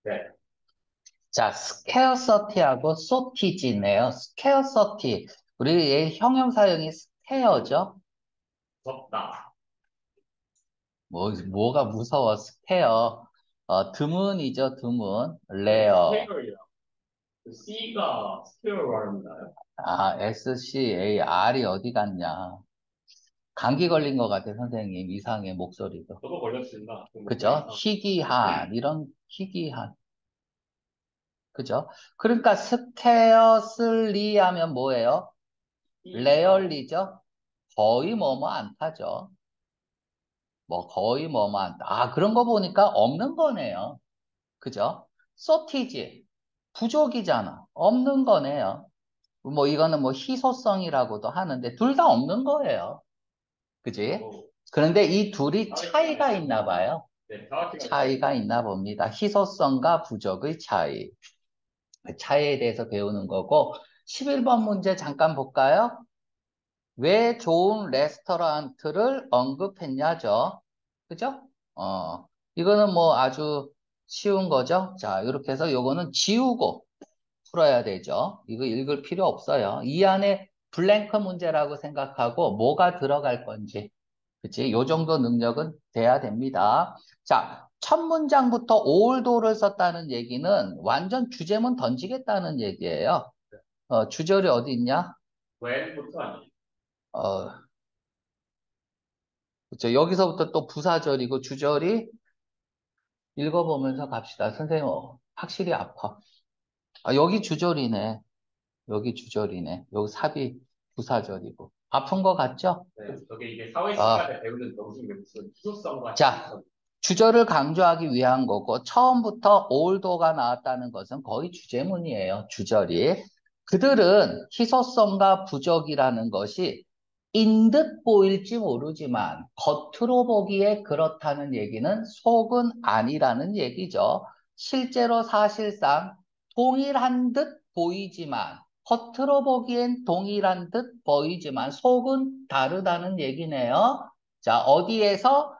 네. 자, scarcity하고 shortage네요. scarcity. 우리의 형용사형이 scare죠? 무섭다. 뭐가 무서워, scare. 드문이죠, 드문. 네, rare. 스퀘어요. 그 C가 스퀘어 말합니다요. 아, SCAR이 어디 갔냐. 감기 걸린 것 같아, 선생님. 이상해, 목소리도. 저도 걸렸습니다. 그 목소리 그죠? 이상. 희귀한, 이런 희귀한. 그죠? 그러니까 scarcely 하면 뭐예요? C가 rarely죠? 거의 뭐뭐 않다죠. 뭐 거의 뭐뭐 한다. 아, 그런 거 보니까 없는 거네요. 그죠? shortage, 부족이잖아. 없는 거네요. 뭐 이거는 뭐 희소성이라고도 하는데 둘 다 없는 거예요. 그지? 저도 그런데 이 둘이 사회 시간에 차이가 있나 봐요. 네, 사회 시간에 차이가 있나 봅니다. 희소성과 부족의 차이. 그 차이에 대해서 배우는 거고 11번 문제 잠깐 볼까요? 왜 좋은 레스토랑트를 언급했냐죠? 그죠? 이거는 뭐 아주 쉬운 거죠? 자, 이렇게 해서 요거는 지우고 풀어야 되죠. 이거 읽을 필요 없어요. 이 안에 블랭크 문제라고 생각하고 뭐가 들어갈 건지. 그치? 요 정도 능력은 돼야 됩니다. 자, 첫 문장부터 올도를 썼다는 얘기는 완전 주제문 던지겠다는 얘기예요. 주절이 어디 있냐? when부터 아니에요. 어, 그쵸. 여기서부터 또 부사절이고 주절이 읽어보면서 갑시다. 선생님, 확실히 아파. 아, 여기 주절이네. 여기 주절이네. 여기 삽이 부사절이고. 아픈 거 같죠? 네, 저게 이게 사회 아, 시간에 배우는 정신이 무슨 희소성과 자, 희소성. 주절을 강조하기 위한 거고, 처음부터 올도가 나왔다는 것은 거의 주제문이에요. 주절이. 그들은 희소성과 부족이라는 것이 인 듯 보일지 모르지만 겉으로 보기에 그렇다는 얘기는 속은 아니라는 얘기죠. 실제로 사실상 동일한 듯 보이지만 겉으로 보기엔 동일한 듯 보이지만 속은 다르다는 얘기네요. 자, 어디에서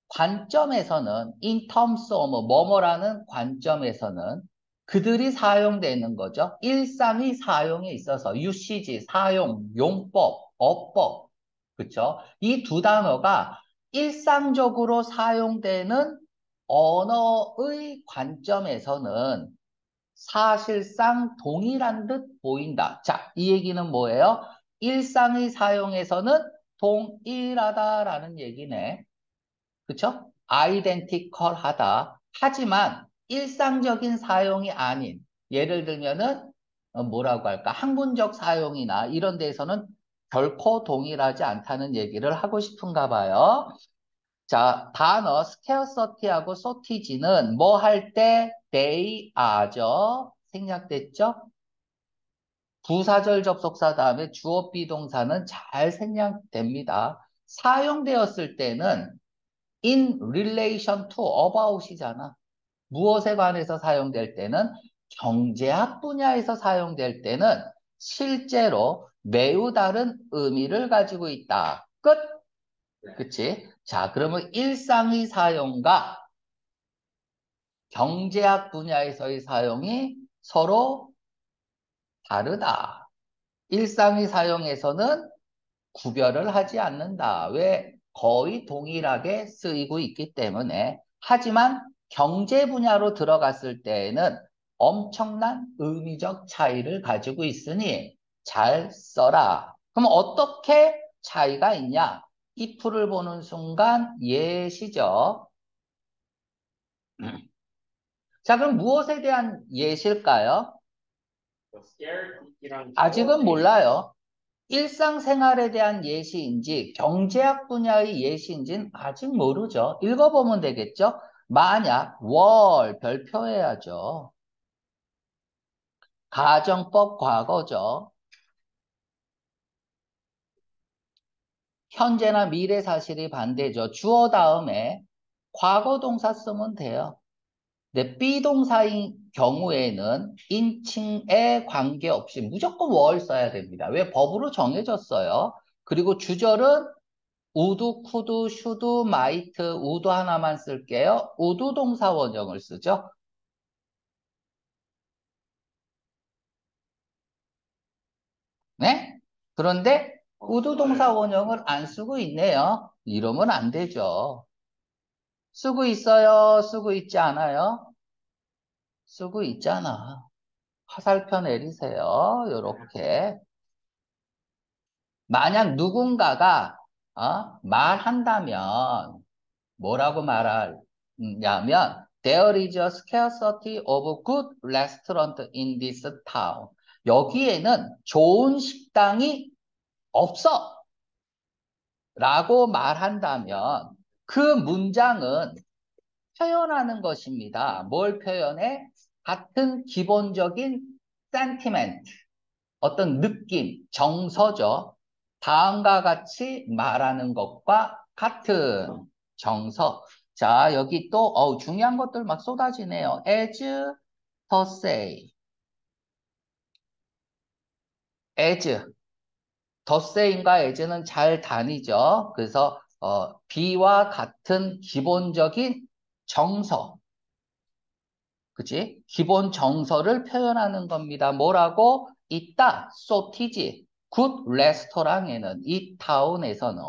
관점에서는 in terms of 뭐뭐라는 관점에서는 그들이 사용되는 거죠. 일상의 사용에 있어서 usage, 사용, 용법, 어법, 그렇죠? 이 두 단어가 일상적으로 사용되는 언어의 관점에서는 사실상 동일한 듯 보인다. 자, 이 얘기는 뭐예요? 일상의 사용에서는 동일하다라는 얘기네. 그쵸? 아이덴티컬하다. 하지만 일상적인 사용이 아닌, 예를 들면은, 뭐라고 할까? 학문적 사용이나 이런 데에서는 결코 동일하지 않다는 얘기를 하고 싶은가 봐요. 자, 단어 scarcity하고 shortage는 뭐 할 때 they are죠? 생략됐죠? 부사절 접속사 다음에 주어 비동사는 잘 생략됩니다. 사용되었을 때는 in relation to about이잖아. 무엇에 관해서 사용될 때는 경제학 분야에서 사용될 때는 실제로 매우 다른 의미를 가지고 있다. 끝. 네. 그치? 자, 그러면 일상의 사용과 경제학 분야에서의 사용이 서로 다르다. 일상의 사용에서는 구별을 하지 않는다. 왜? 거의 동일하게 쓰이고 있기 때문에. 하지만 경제 분야로 들어갔을 때에는 엄청난 의미적 차이를 가지고 있으니 잘 써라. 그럼 어떻게 차이가 있냐? if를 보는 순간 예시죠. 자, 그럼 무엇에 대한 예시일까요? 그 scare이랑 아직은 shortage. 몰라요. 일상생활에 대한 예시인지 경제학 분야의 예시인지는 아직 모르죠. 읽어보면 되겠죠? 만약 월 별표해야죠. 가정법 과거죠. 현재나 미래 사실이 반대죠. 주어 다음에 과거 동사 쓰면 돼요. 근데 비동사인 경우에는 인칭에 관계없이 무조건 월 써야 됩니다. 왜? 법으로 정해졌어요. 그리고 주절은 우드, 쿠드, 슈드, 마이트, 우드 하나만 쓸게요. 우드 동사 원형을 쓰죠. 네? 그런데 우두동사 원형을 안 쓰고 있네요. 이러면 안 되죠. 쓰고 있어요? 쓰고 있지 않아요? 쓰고 있잖아. 화살표 내리세요. 요렇게. 만약 누군가가 말한다면 뭐라고 말하냐면 There is a scarcity of good restaurant in this town. 여기에는 좋은 식당이 없어 라고 말한다면 그 문장은 표현하는 것입니다. 뭘 표현해? 같은 기본적인 sentiment, 어떤 느낌, 정서죠. 다음과 같이 말하는 것과 같은 정서. 자, 여기 또 중요한 것들 막 쏟아지네요. as, the say, as, the say인가 as는 잘 다니죠. 그래서 be와 같은 기본적인 정서, 그치? 기본 정서를 표현하는 겁니다. 뭐라고? 있다. 소티지. 굿 레스토랑에는 이 타운에서는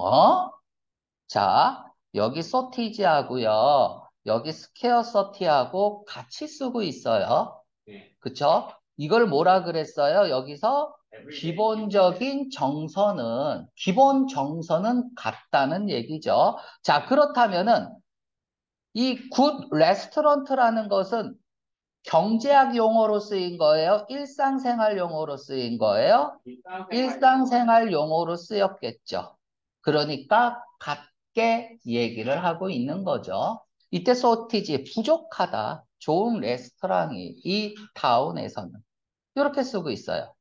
자, 여기 소티지하고요. 여기 스퀘어 서티하고 같이 쓰고 있어요. 네. 그쵸? 이걸 뭐라 그랬어요? 여기서 Everyday. 기본 정서는 같다는 얘기죠. 자, 그렇다면은 이 굿 레스토랑트라는 것은 경제학 용어로 쓰인 거예요? 일상생활 용어로 쓰인 거예요? 일상생활 용어로 쓰였겠죠. 그러니까 같게 얘기를 하고 있는 거죠. 이때 소티지 부족하다. 좋은 레스토랑이 이 타운에서는 이렇게 쓰고 있어요.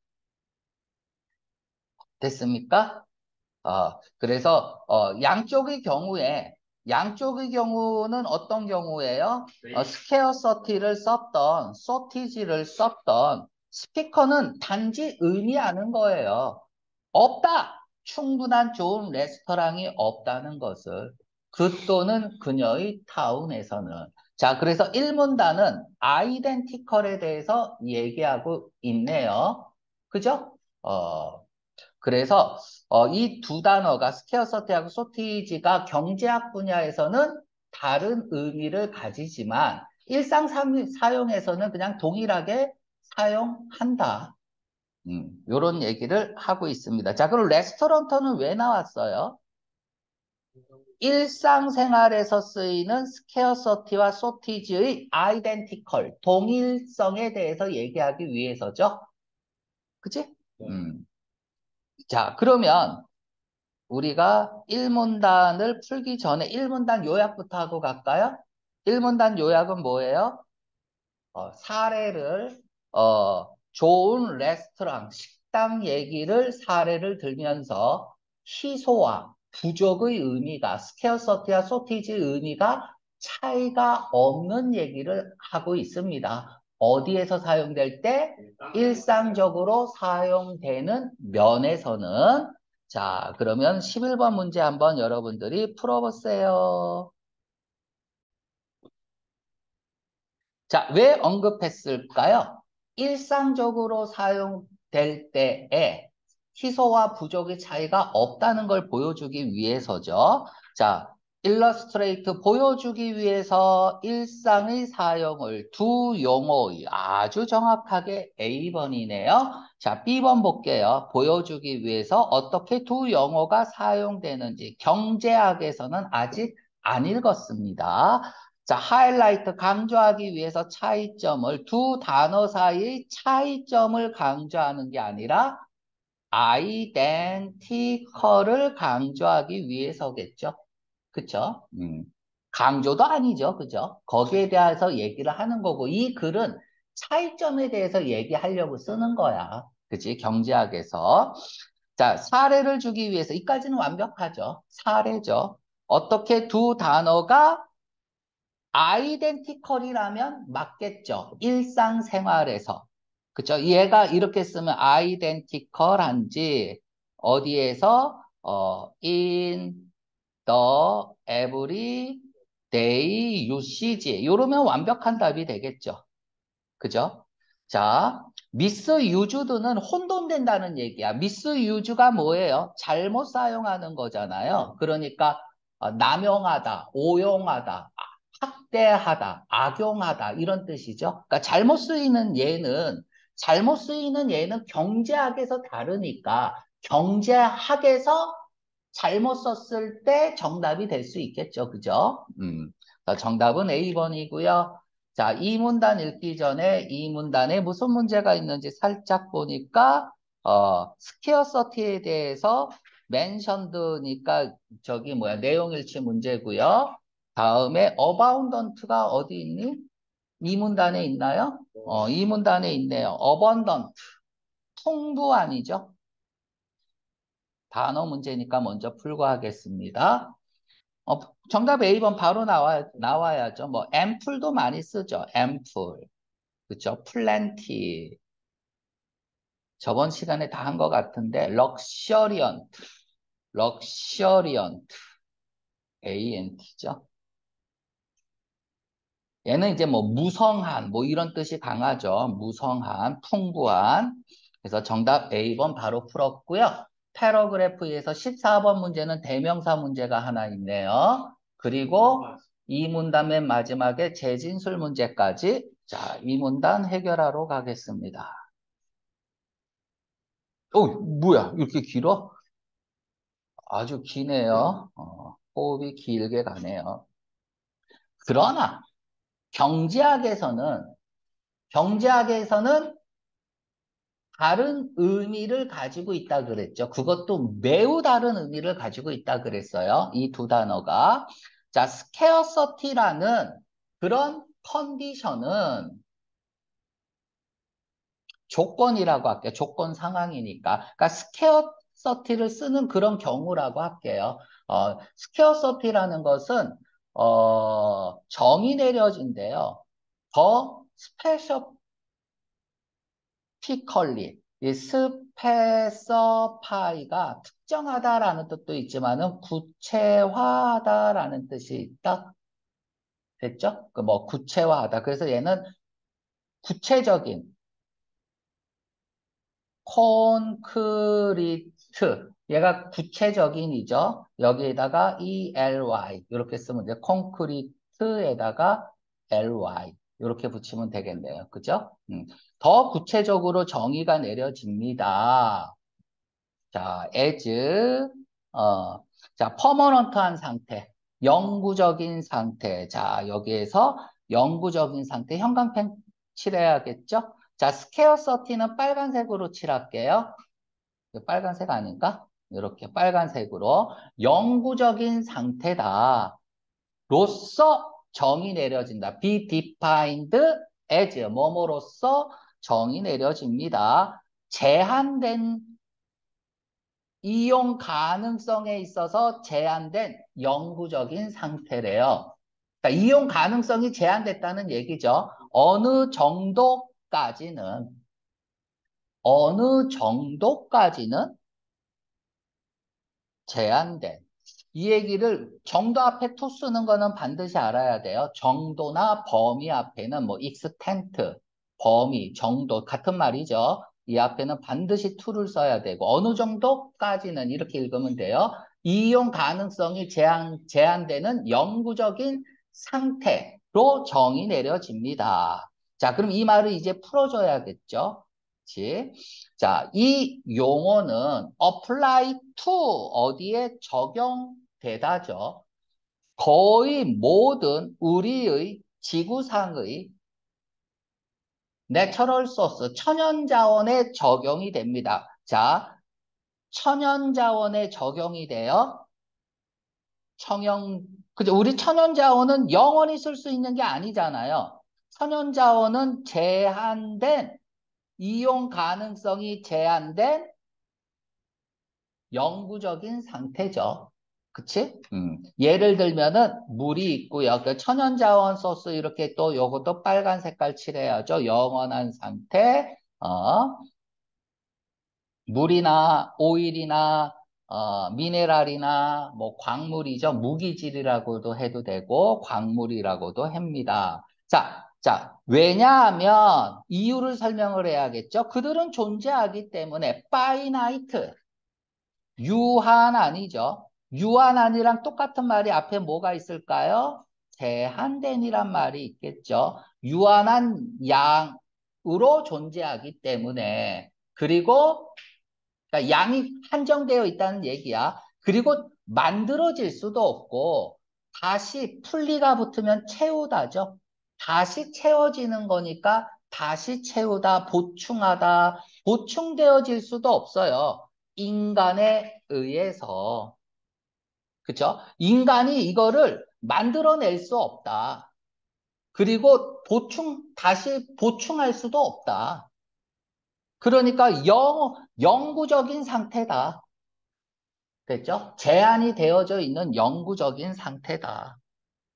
됐습니까? 그래서 양쪽의 경우는 어떤 경우예요? 스케어서티를 썼던, 소티지를 썼던 스피커는 단지 의미하는 거예요. 없다! 충분한 좋은 레스토랑이 없다는 것을. 그 또는 그녀의 타운에서는. 자, 그래서 1문단은 아이덴티컬에 대해서 얘기하고 있네요. 그죠? 그래서 이 두 단어가 스케어서티하고 소티지가 경제학 분야에서는 다른 의미를 가지지만 일상 사용에서는 그냥 동일하게 사용한다. 요런 얘기를 하고 있습니다. 자, 그럼 레스토랑터는 왜 나왔어요? 일상생활에서 쓰이는 스케어서티와 소티지의 아이덴티컬, 동일성에 대해서 얘기하기 위해서죠. 그치? 자, 그러면 우리가 1문단을 풀기 전에 1문단 요약부터 하고 갈까요? 1문단 요약은 뭐예요? 사례를, 좋은 레스토랑, 식당 얘기를 사례를 들면서 희소와 부족의 의미가, 스케어서티와 소티지의 의미가 차이가 없는 얘기를 하고 있습니다. 어디에서 사용될 때? 일상적으로 사용되는 면에서는. 자, 그러면 11번 문제 한번 여러분들이 풀어보세요. 자, 왜 언급했을까요? 일상적으로 사용될 때에 희소와 부족의 차이가 없다는 걸 보여주기 위해서죠. 자, 일러스트레이트 보여주기 위해서 일상의 사용을 두 용어의 아주 정확하게 A번이네요. 자, B번 볼게요. 보여주기 위해서 어떻게 두 용어가 사용되는지 경제학에서는 아직 안 읽었습니다. 자, 하이라이트 강조하기 위해서 차이점을 두 단어 사이의 차이점을 강조하는 게 아니라 아이덴티컬을 강조하기 위해서겠죠. 그쵸? 강조도 아니죠. 그죠? 거기에 대해서 얘기를 하는 거고 이 글은 차이점에 대해서 얘기하려고 쓰는 거야. 그치? 경제학에서. 자, 사례를 주기 위해서 이까지는 완벽하죠. 사례죠. 어떻게 두 단어가 아이덴티컬이라면 맞겠죠. 일상생활에서. 그쵸? 얘가 이렇게 쓰면 아이덴티컬한지 어디에서 in the every day usage 이러면 완벽한 답이 되겠죠. 그죠? 자, 미스유즈드는 혼돈된다는 얘기야. 미스유즈가 뭐예요? 잘못 사용하는 거잖아요. 그러니까 남용하다, 오용하다, 학대하다, 악용하다 이런 뜻이죠. 그러니까 잘못 쓰이는 얘는 경제학에서 다르니까 경제학에서 잘못 썼을 때 정답이 될 수 있겠죠. 그죠? 정답은 A번이고요. 자, 이 문단 읽기 전에 이 문단에 무슨 문제가 있는지 살짝 보니까 스퀘어서티에 대해서 멘션드니까 저기 뭐야 내용일치 문제고요. 다음에 어바운던트가 어디 있니? 이 문단에 있나요? 이 문단에 있네요. 어번던트 풍부한이죠. 단어 문제니까 먼저 풀고 하겠습니다. 정답 A번 바로 나와야죠. 뭐 앰플도 많이 쓰죠. 앰플. 그쵸? 플랜티. 저번 시간에 다 한 것 같은데 럭셔리언트. 럭셔리언트. ANT죠. 얘는 이제 뭐 무성한 뭐 이런 뜻이 강하죠. 무성한, 풍부한. 그래서 정답 A번 바로 풀었고요. 패러그래프에서 14번 문제는 대명사 문제가 하나 있네요. 그리고 이 문단 맨 마지막에 재진술 문제까지. 자, 이 문단 해결하러 가겠습니다. 뭐야? 이렇게 길어? 아주 기네요. 호흡이 길게 가네요. 그러나 경제학에서는 다른 의미를 가지고 있다 그랬죠. 그것도 매우 다른 의미를 가지고 있다 그랬어요. 이 두 단어가. 자, scarcity라는 그런 컨디션은 조건이라고 할게요. 조건 상황이니까. 그러니까 scarcity를 쓰는 그런 경우라고 할게요. scarcity라는 것은 정의 내려진대요. 더 스페셜 피컬리, 이 스페서파이가 특정하다라는 뜻도 있지만은 구체화하다라는 뜻이 있다. 됐죠? 그 뭐 구체화하다. 그래서 얘는 구체적인 콘크리트. 얘가 구체적인이죠. 여기에다가 ELY 이렇게 쓰면 돼요. 콘크리트에다가 LY 이렇게 붙이면 되겠네요. 그죠? 더 구체적으로 정의가 내려집니다. 자, as, 자, 퍼머넌트한 상태, 영구적인 상태. 자, 여기에서 영구적인 상태, 형광펜 칠해야겠죠? 자, 스퀘어서티는 빨간색으로 칠할게요. 이거 빨간색 아닌가? 이렇게 빨간색으로 영구적인 상태다. 로서 정의 내려진다. be defined as 뭐뭐로서 정의 내려집니다. 제한된 이용 가능성에 있어서 제한된 영구적인 상태래요. 그러니까 이용 가능성이 제한됐다는 얘기죠. 어느 정도까지는 제한된. 이 얘기를 정도 앞에 to 쓰는 거는 반드시 알아야 돼요. 정도나 범위 앞에는 뭐 extent, 범위, 정도 같은 말이죠. 이 앞에는 반드시 to를 써야 되고 어느 정도까지는 이렇게 읽으면 돼요. 이용 가능성이 제한되는 영구적인 상태로 정의 내려집니다. 자, 그럼 이 말을 이제 풀어줘야겠죠. 그치? 자, 이 용어는 apply to 어디에 적용되다죠. 거의 모든 우리의 지구상의 내처럴 소스, 천연자원에 적용이 됩니다. 자, 천연자원에 적용이 돼요. 그죠? 우리 천연자원은 영원히 쓸 수 있는 게 아니잖아요. 천연자원은 제한된, 이용 가능성이 제한된 영구적인 상태죠. 그치? 예를 들면은 물이 있고요. 그 천연자원 소스 이렇게 또 요것도 빨간 색깔 칠해야죠. 영원한 상태. 물이나 오일이나 미네랄이나 뭐 광물이죠. 무기질이라고도 해도 되고 광물이라고도 합니다. 자, 자, 왜냐하면 이유를 설명을 해야겠죠. 그들은 존재하기 때문에 finite, 유한한이죠. 유한한이랑 똑같은 말이 앞에 뭐가 있을까요? 제한된이란 말이 있겠죠. 유한한 양으로 존재하기 때문에 그리고 그러니까 양이 한정되어 있다는 얘기야. 그리고 만들어질 수도 없고 다시 풀리가 붙으면 채우다죠. 다시 채워지는 거니까 다시 채우다, 보충하다, 보충되어질 수도 없어요. 인간에 의해서. 그쵸? 인간이 이거를 만들어낼 수 없다. 그리고 다시 보충할 수도 없다. 그러니까 영구적인 상태다. 됐죠? 제한이 되어져 있는 영구적인 상태다.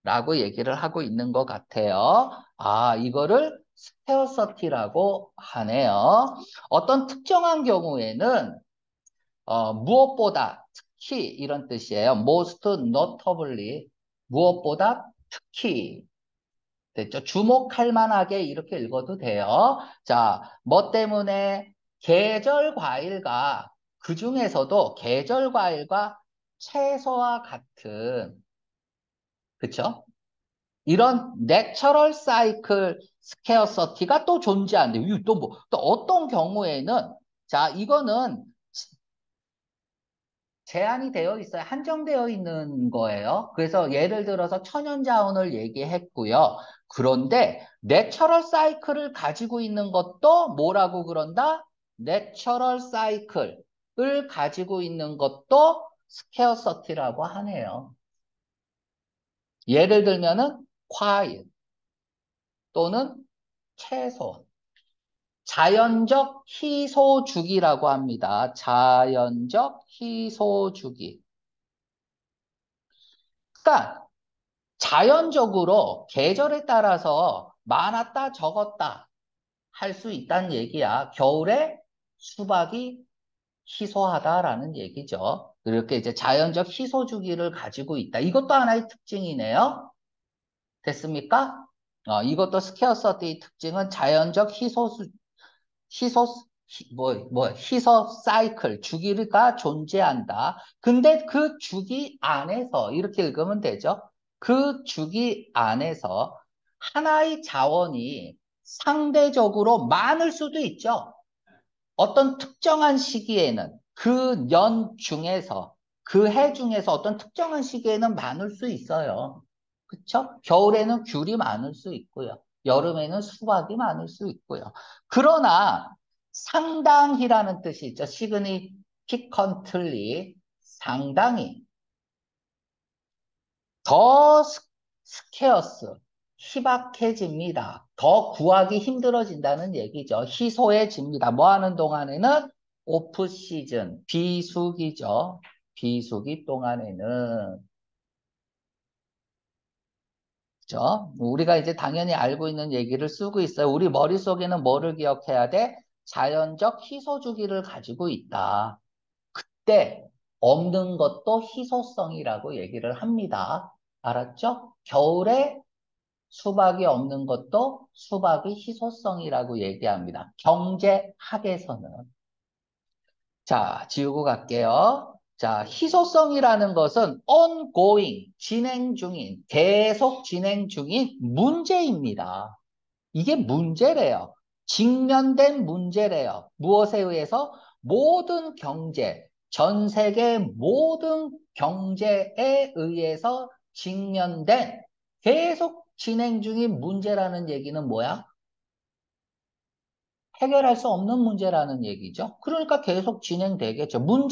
라고 얘기를 하고 있는 것 같아요. 아, 이거를 스페어서티라고 하네요. 어떤 특정한 경우에는 무엇보다 특히 이런 뜻이에요. most notably 무엇보다 특히 됐죠? 주목할 만하게 이렇게 읽어도 돼요. 자, 뭐 때문에 계절 과일과 그 중에서도 계절 과일과 채소와 같은 그쵸? 이런 내처럴 사이클 스케어서티가 또 존재한대. 또 뭐, 또 어떤 경우에는 자, 이거는 제한이 되어 있어요. 한정되어 있는 거예요. 그래서 예를 들어서 천연자원을 얘기했고요. 그런데 내처럴 사이클을 가지고 있는 것도 뭐라고 그런다? 내처럴 사이클을 가지고 있는 것도 스케어서티라고 하네요. 예를 들면은 과일 또는 채소. 자연적 희소주기라고 합니다. 자연적 희소주기. 그러니까 자연적으로 계절에 따라서 많았다 적었다 할 수 있다는 얘기야. 겨울에 수박이 희소하다라는 얘기죠. 이렇게 이제 자연적 희소 주기를 가지고 있다. 이것도 하나의 특징이네요. 됐습니까? 이것도 스케어서티의 특징은 자연적 희소 사이클, 주기가 존재한다. 근데 그 주기 안에서, 이렇게 읽으면 되죠. 그 주기 안에서 하나의 자원이 상대적으로 많을 수도 있죠. 어떤 특정한 시기에는 그 년 중에서, 그 해 중에서 어떤 특정한 시기에는 많을 수 있어요. 그쵸? 겨울에는 귤이 많을 수 있고요. 여름에는 수박이 많을 수 있고요. 그러나 상당히라는 뜻이 있죠. 시그니피컨틀리 상당히 더 스케어스 희박해집니다. 더 구하기 힘들어진다는 얘기죠. 희소해집니다. 뭐 하는 동안에는 오프 시즌 비수기죠. 비수기 동안에는 그죠? 우리가 이제 당연히 알고 있는 얘기를 쓰고 있어요. 우리 머릿속에는 뭐를 기억해야 돼? 자연적 희소 주기를 가지고 있다. 그때 없는 것도 희소성이라고 얘기를 합니다. 알았죠? 겨울에 수박이 없는 것도 수박의 희소성이라고 얘기합니다. 경제학에서는. 자, 지우고 갈게요. 자, 희소성이라는 것은 ongoing, 진행 중인, 계속 진행 중인 문제입니다. 이게 문제래요. 직면된 문제래요. 무엇에 의해서? 모든 경제, 전 세계 모든 경제에 의해서 직면된 계속 진행 중인 문제라는 얘기는 뭐야? 해결할 수 없는 문제라는 얘기죠. 그러니까 계속 진행되겠죠. 물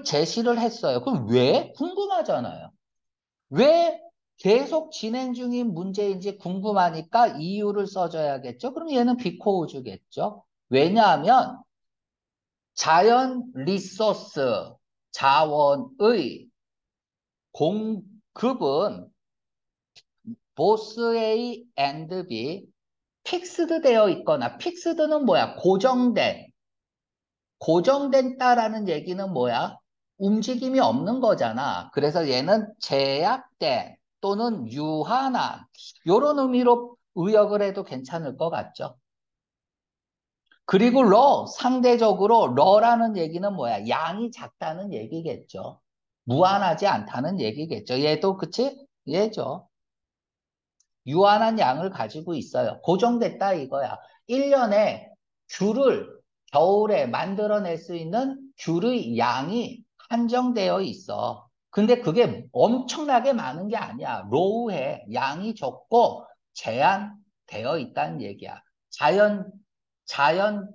제시를 했어요. 그럼 왜? 궁금하잖아요. 왜 계속 진행 중인 문제인지 궁금하니까 이유를 써줘야겠죠. 그럼 얘는 비코우즈겠죠. 왜냐하면 자연 리소스, 자원의 공급은 보스 A and B 픽스드 되어 있거나 픽스드는 뭐야? 고정된다라는 얘기는 뭐야? 움직임이 없는 거잖아. 그래서 얘는 제약된 또는 유한한 이런 의미로 의역을 해도 괜찮을 것 같죠. 그리고 상대적으로 러라는 얘기는 뭐야? 양이 작다는 얘기겠죠. 무한하지 않다는 얘기겠죠. 얘도 그치? 얘죠. 유한한 양을 가지고 있어요. 고정됐다 이거야. 1년에 귤을 겨울에 만들어낼 수 있는 귤의 양이 한정되어 있어. 근데 그게 엄청나게 많은 게 아니야. 로우해. 양이 적고 제한되어 있다는 얘기야. 자연, 자연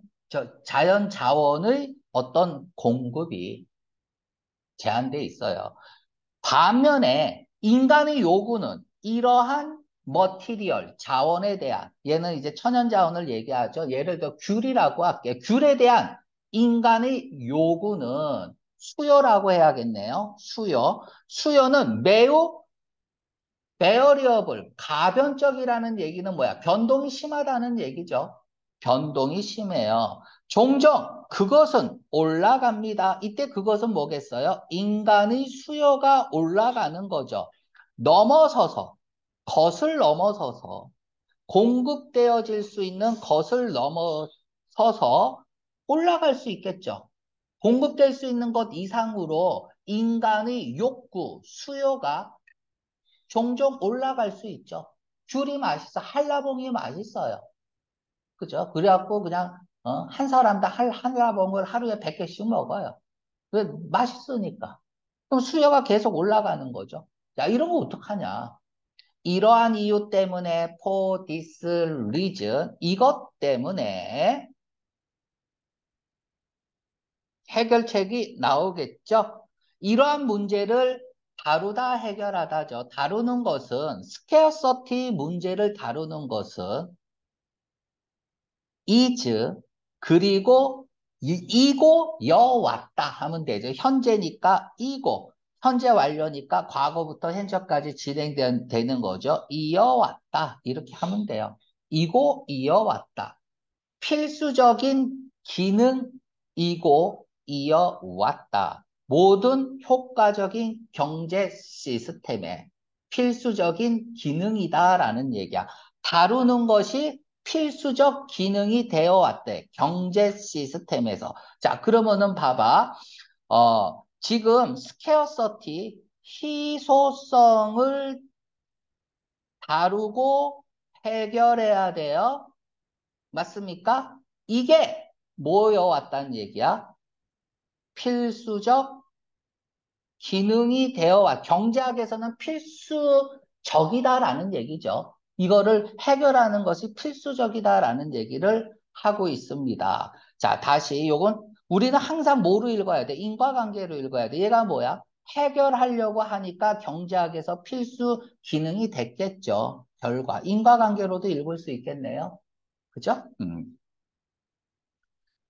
자원의 어떤 공급이 제한돼 있어요. 반면에 인간의 요구는 이러한 머티리얼, 자원에 대한, 얘는 이제 천연자원을 얘기하죠. 예를 들어 귤이라고 할게요. 귤에 대한 인간의 요구는 수요라고 해야겠네요. 수요. 수요는 매우 베어리어블, 가변적이라는 얘기는 뭐야? 변동이 심하다는 얘기죠. 변동이 심해요. 종종 그것은 올라갑니다. 이때 그것은 뭐겠어요? 인간의 수요가 올라가는 거죠. 넘어서서, 것을 넘어서서, 공급되어질 수 있는 것을 넘어서서 올라갈 수 있겠죠. 공급될 수 있는 것 이상으로 인간의 욕구, 수요가 종종 올라갈 수 있죠. 귤이 맛있어. 한라봉이 맛있어요. 그죠? 그래갖고 그냥 한 사람당 한라봉을 하루에 100개씩 먹어요. 왜? 맛있으니까. 그럼 수요가 계속 올라가는 거죠. 자, 이런 거 어떡하냐. 이러한 이유 때문에 for this reason 이것 때문에 해결책이 나오겠죠. 이러한 문제를 다루다 해결하다죠. 다루는 것은 스케어서티 문제를 다루는 것은 is 그리고 이고 여왔다 하면 되죠. 현재니까 이고 현재 완료니까 과거부터 현재까지 진행되는 거죠. 이어왔다 이렇게 하면 돼요. 이고 이어왔다. 필수적인 기능이고 이어왔다. 모든 효과적인 경제 시스템의 필수적인 기능이다라는 얘기야. 다루는 것이 필수적 기능이 되어 왔대. 경제 시스템에서. 자, 그러면은 봐봐. 지금 스케어서티 희소성을 다루고 해결해야 돼요. 맞습니까? 이게 뭐여왔다는 얘기야? 필수적 기능이 되어와 경제학에서는 필수적이다라는 얘기죠. 이거를 해결하는 것이 필수적이다라는 얘기를 하고 있습니다. 자, 다시 요건 우리는 항상 뭐로 읽어야 돼? 인과관계로 읽어야 돼. 얘가 뭐야? 해결하려고 하니까 경제학에서 필수 기능이 됐겠죠. 결과. 인과관계로도 읽을 수 있겠네요. 그죠?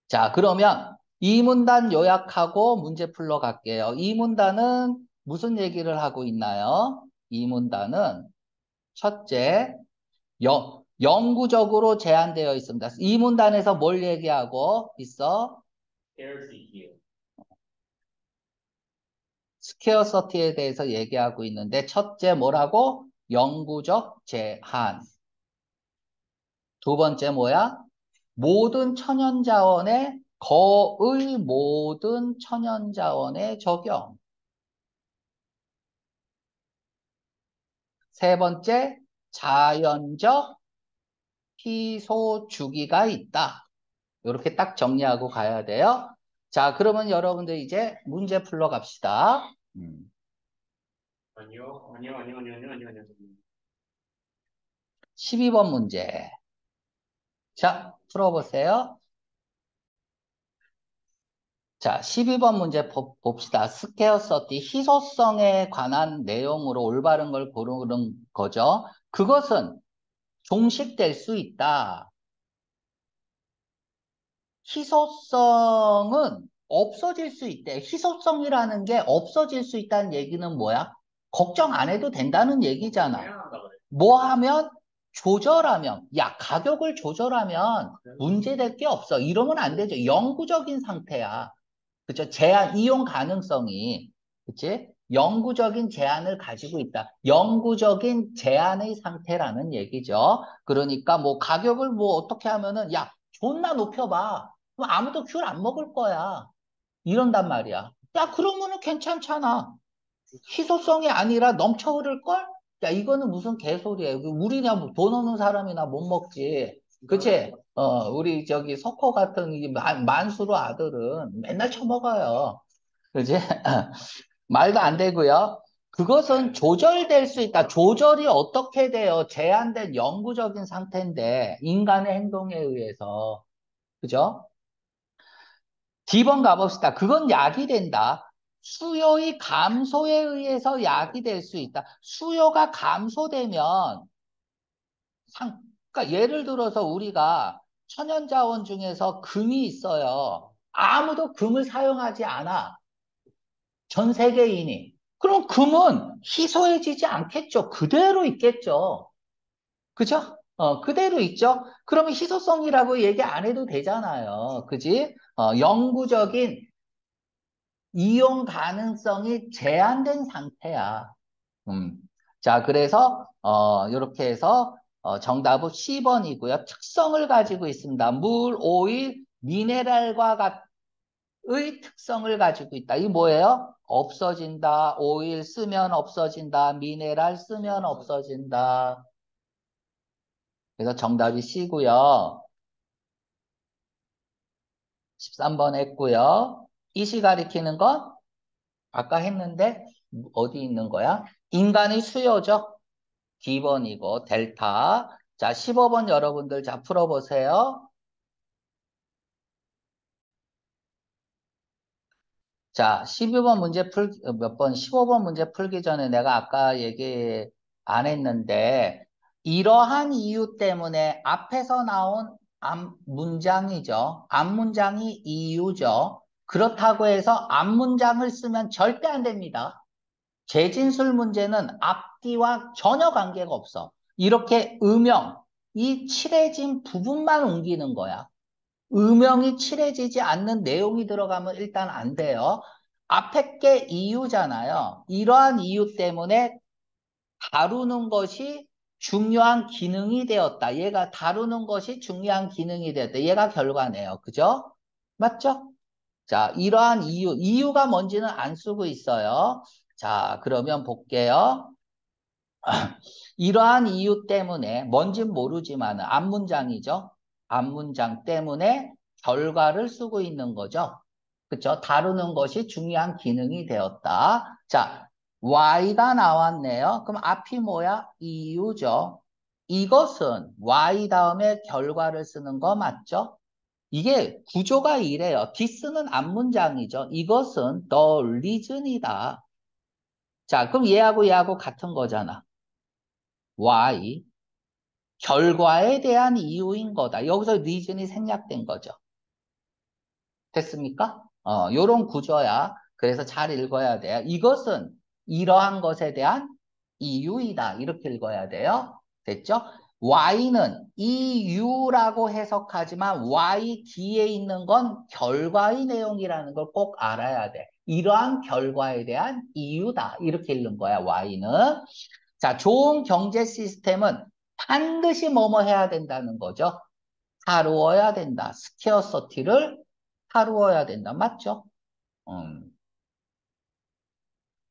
자, 그러면 이 문단 요약하고 문제 풀러 갈게요. 이 문단은 무슨 얘기를 하고 있나요? 이 문단은 첫째, 영구적으로 제한되어 있습니다. 이 문단에서 뭘 얘기하고 있어? scarcity. 스퀘어서티에 대해서 얘기하고 있는데 첫째 뭐라고? 영구적 제한. 두 번째 뭐야? 모든 천연자원의 거의 모든 천연자원의 적용. 세 번째, 자연적 희소 주기가 있다. 이렇게 딱 정리하고 가야 돼요. 자, 그러면 여러분들 이제 문제 풀러 갑시다. 아니요. 12번 문제. 자, 풀어보세요. 자, 12번 문제 봅시다. 스케어서티, 희소성에 관한 내용으로 올바른 걸 고르는 거죠. 그것은 종식될 수 있다. 희소성은 없어질 수 있대. 희소성이라는 게 없어질 수 있다는 얘기는 뭐야? 걱정 안 해도 된다는 얘기잖아. 다양하다 그래. 뭐 하면? 조절하면. 야, 가격을 조절하면 문제될 게 없어. 이러면 안 되죠. 영구적인 상태야. 그쵸? 제한, 이용 가능성이. 그치? 영구적인 제한을 가지고 있다. 영구적인 제한의 상태라는 얘기죠. 그러니까 뭐 가격을 뭐 어떻게 하면은 야, 존나 높여봐. 그럼 아무도 귤 안 먹을 거야. 이런단 말이야. 야, 그러면은 괜찮잖아. 희소성이 아니라 넘쳐 흐를걸? 야, 이거는 무슨 개소리야. 우리냐, 뭐돈 없는 사람이나 못 먹지. 그치? 우리 저기 석호 같은 이 만수르 아들은 맨날 처먹어요. 그지? 말도 안 되고요. 그것은 조절될 수 있다. 조절이 어떻게 돼요? 제한된 영구적인 상태인데, 인간의 행동에 의해서. 그죠? D번 가봅시다. 그건 약이 된다. 수요의 감소에 의해서 약이 될 수 있다. 수요가 감소되면 그러니까 예를 들어서 우리가 천연자원 중에서 금이 있어요. 아무도 금을 사용하지 않아. 전 세계인이. 그럼 금은 희소해지지 않겠죠. 그대로 있겠죠. 그죠? 그대로 있죠? 그러면 희소성이라고 얘기 안 해도 되잖아요. 그지? 영구적인 이용 가능성이 제한된 상태야. 음. 자, 그래서, 이렇게 해서, 정답은 C번이고요. 특성을 가지고 있습니다. 물, 오일, 미네랄과 같의 특성을 가지고 있다. 이 뭐예요? 없어진다. 오일 쓰면 없어진다. 미네랄 쓰면 없어진다. 그래서 정답이 C고요. 13번 했고요. 이시 가리키는 건 아까 했는데 어디 있는 거야? 인간의 수요죠. D번이고 델타. 자, 15번 여러분들 자 풀어보세요. 자, 12번 문제 몇 번, 15번 문제 풀기 전에 내가 아까 얘기 안 했는데, 이러한 이유 때문에 앞에서 나온 문장이죠. 앞문장이 이유죠. 그렇다고 해서 앞문장을 쓰면 절대 안 됩니다. 재진술 문제는 앞뒤와 전혀 관계가 없어. 이렇게 음영, 이 칠해진 부분만 옮기는 거야. 음영이 칠해지지 않는 내용이 들어가면 일단 안 돼요. 앞에 게 이유잖아요. 이러한 이유 때문에 다루는 것이 중요한 기능이 되었다. 얘가 다루는 것이 중요한 기능이 되었다. 얘가 결과네요. 그죠? 맞죠? 자, 이러한 이유가 뭔지는 안 쓰고 있어요. 자, 그러면 볼게요. 이러한 이유 때문에 뭔진 모르지만 앞문장이죠. 앞문장 때문에 결과를 쓰고 있는 거죠. 그쵸? 다루는 것이 중요한 기능이 되었다. 자, Y가 나왔네요. 그럼 앞이 뭐야? 이유죠. 이것은 Y 다음에 결과를 쓰는 거 맞죠? 이게 구조가 이래요. this는 앞문장이죠. 이것은 the reason이다. 자, 그럼 얘하고 같은 거잖아. Why. 결과에 대한 이유인 거다. 여기서 reason이 생략된 거죠. 됐습니까? 요런 구조야. 그래서 잘 읽어야 돼요. 이것은 이러한 것에 대한 이유이다. 이렇게 읽어야 돼요. 됐죠? Y는 이유라고 해석하지만 Y 뒤에 있는 건 결과의 내용이라는 걸 꼭 알아야 돼. 이러한 결과에 대한 이유다. 이렇게 읽는 거야, Y는. 자, 좋은 경제 시스템은 반드시 뭐뭐 해야 된다는 거죠. 다루어야 된다. 스퀘어서티를 다루어야 된다. 맞죠? 음.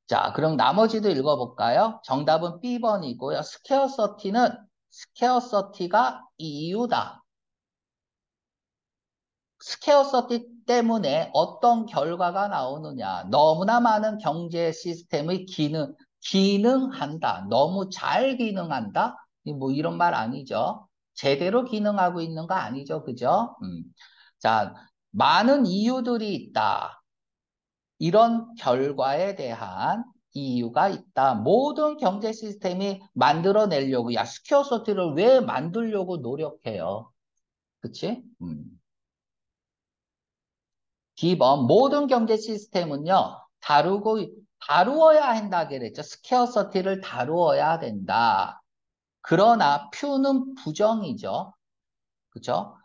자, 그럼 나머지도 읽어볼까요? 정답은 B번이고요. 스퀘어서티가 이유다. 스퀘어서티 때문에 어떤 결과가 나오느냐. 너무나 많은 경제 시스템의 기능한다. 너무 잘 기능한다? 뭐 이런 말 아니죠. 제대로 기능하고 있는 거 아니죠. 그죠? 자, 많은 이유들이 있다. 이런 결과에 대한 이유가 있다. 모든 경제 시스템이 만들어내려고, 야, 스퀘어서티를 왜 만들려고 노력해요? 그치? D번, 모든 경제 시스템은요, 다루어야 한다 그랬죠. 스퀘어서티를 다루어야 된다. 그러나 퓨는 부정이죠. 그죠?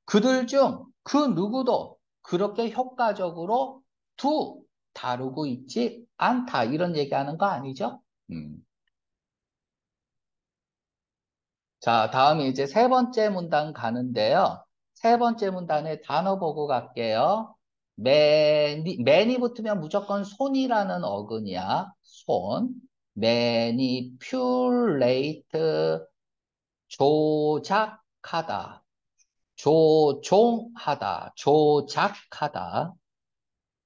그들 중 그 누구도 그렇게 효과적으로 다루고 있지 않다. 이런 얘기하는 거 아니죠? 자, 다음에 이제 세 번째 문단 가는데요. 세 번째 문단에 단어 보고 갈게요. 맨이 붙으면 무조건 손이라는 어근이야. 손. manipulate, 조작하다. 조종하다. 조작하다.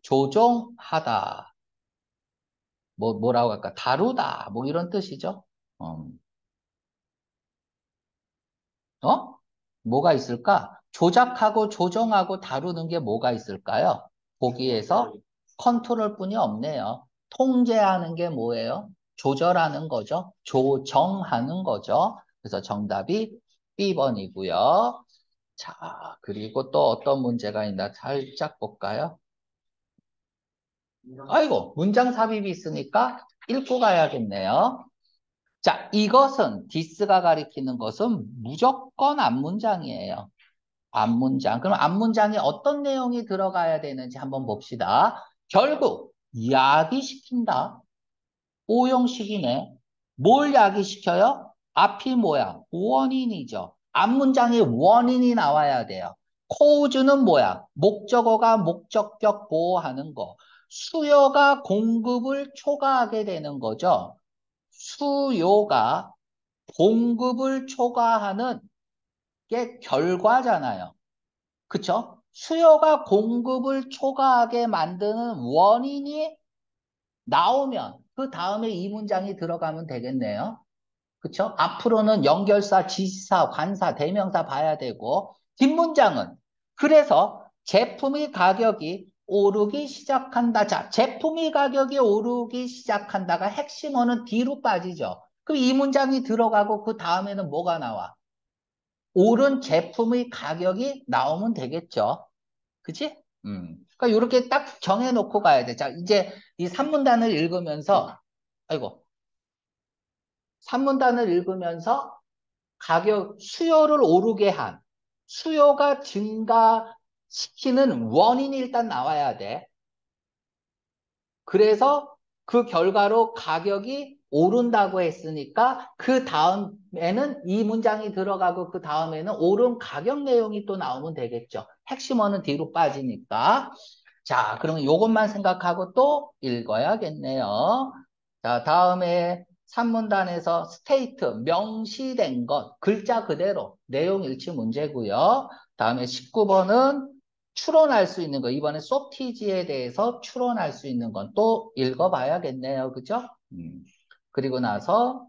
조종하다. 뭐라고 할까? 다루다. 뭐 이런 뜻이죠. 어? 뭐가 있을까? 조작하고 조정하고 다루는 게 뭐가 있을까요? 보기에서 컨트롤뿐이 없네요. 통제하는 게 뭐예요? 조절하는 거죠. 조정하는 거죠. 그래서 정답이 B번이고요. 자, 그리고 또 어떤 문제가 있나 살짝 볼까요? 아이고, 문장 삽입이 있으니까 읽고 가야겠네요. 자, 이것은, 디스가 가리키는 것은 무조건 앞문장이에요. 앞문장. 그럼 앞문장에 어떤 내용이 들어가야 되는지 한번 봅시다. 결국, 야기시킨다. 오형식이네. 뭘 야기시켜요? 앞이 뭐야? 원인이죠. 앞문장에 원인이 나와야 돼요. 코우즈는 뭐야? 목적어가 목적격 보호하는 거. 수요가 공급을 초과하게 되는 거죠. 수요가 공급을 초과하는 게 결과잖아요. 그쵸? 수요가 공급을 초과하게 만드는 원인이 나오면 그 다음에 이 문장이 들어가면 되겠네요. 그쵸? 앞으로는 연결사, 지시사, 관사, 대명사 봐야 되고 뒷문장은 그래서 제품의 가격이 오르기 시작한다. 자, 제품의 가격이 오르기 시작한다가 핵심어는 뒤로 빠지죠. 그럼 이 문장이 들어가고 그 다음에는 뭐가 나와? 오른 제품의 가격이 나오면 되겠죠. 그치? 그러니까 이렇게 딱 정해놓고 가야 돼. 자, 이제 이 3문단을 읽으면서, 아이고, 3문단을 읽으면서 수요를 오르게 한, 수요가 증가시키는 원인이 일단 나와야 돼. 그래서 그 결과로 가격이 오른다고 했으니까 그 다음에는 이 문장이 들어가고 그 다음에는 오른 가격 내용이 또 나오면 되겠죠. 핵심어는 뒤로 빠지니까. 자, 그러면 이것만 생각하고 또 읽어야겠네요. 자, 다음에 3문단에서 스테이트, 명시된 것, 글자 그대로 내용 일치 문제고요. 다음에 19번은 추론할 수 있는 거, 이번에 소티지에 대해서 추론할 수 있는 건 또 읽어봐야겠네요. 그죠? 그리고 나서,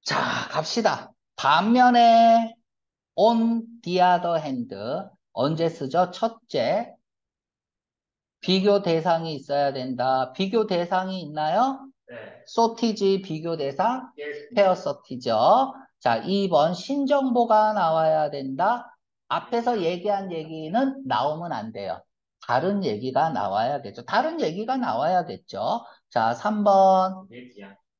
자, 갑시다. 반면에, on the other hand, 언제 쓰죠? 첫째, 비교 대상이 있어야 된다. 비교 대상이 있나요? 네. 소티지 비교 대상, Yes. 페어 서티죠. 자, 2번 신정보가 나와야 된다. 앞에서 얘기한 얘기는 나오면 안 돼요. 다른 얘기가 나와야겠죠. 다른 얘기가 나와야겠죠. 자, 3번.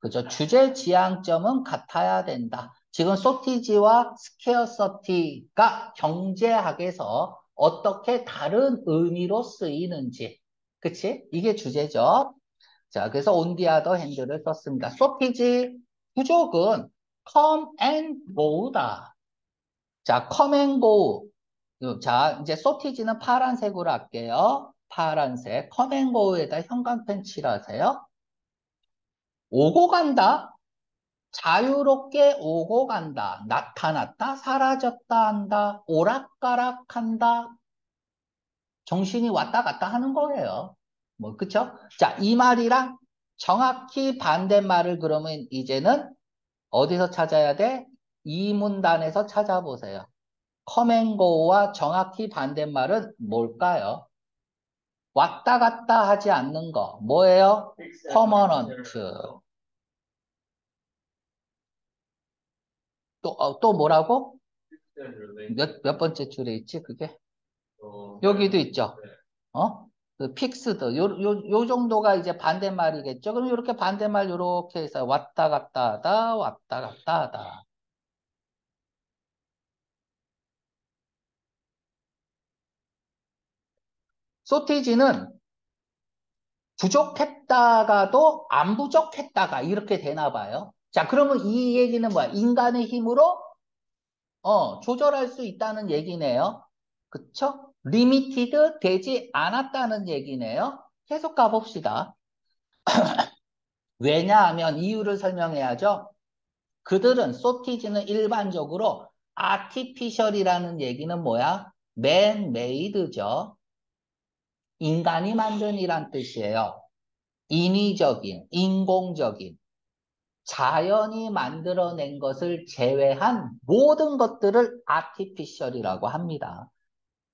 그죠. 주제 지향점은 같아야 된다. 지금 소티지와 스케어서티가 경제학에서 어떻게 다른 의미로 쓰이는지. 그치? 이게 주제죠. 자, 그래서 on the other hand를 썼습니다. 소티지 부족은 come and go다. 자, come and go. 자, 이제 소티지는 파란색으로 할게요. 파란색. come and go에다 형광펜 칠하세요. 오고 간다. 자유롭게 오고 간다. 나타났다. 사라졌다 한다. 오락가락 한다. 정신이 왔다 갔다 하는 거예요. 뭐, 그쵸? 자, 이 말이랑 정확히 반대말을 그러면 이제는 어디서 찾아야 돼? 이 문단에서 찾아보세요. 커맨고와 정확히 반대말은 뭘까요? 왔다 갔다 하지 않는 거. 뭐예요? 퍼머넌트. 또 뭐라고? 몇 번째 줄에 있지, 그게? 여기도 있죠? 어? 그 픽스드. 요 정도가 이제 반대말이겠죠? 그럼 이렇게 반대말 요렇게 해서 왔다 갔다 하다, 왔다 갔다 하다. 소티지는 부족했다가도 안 부족했다가 이렇게 되나 봐요. 자, 그러면 이 얘기는 뭐야? 인간의 힘으로 조절할 수 있다는 얘기네요. 그쵸? 리미티드 되지 않았다는 얘기네요. 계속 가봅시다. 왜냐하면 이유를 설명해야죠. 그들은 소티지는 일반적으로 아티피셜이라는 얘기는 뭐야? 맨메이드죠. 인간이 만든이란 뜻이에요. 인위적인, 인공적인, 자연이 만들어낸 것을 제외한 모든 것들을 아티피셜이라고 합니다.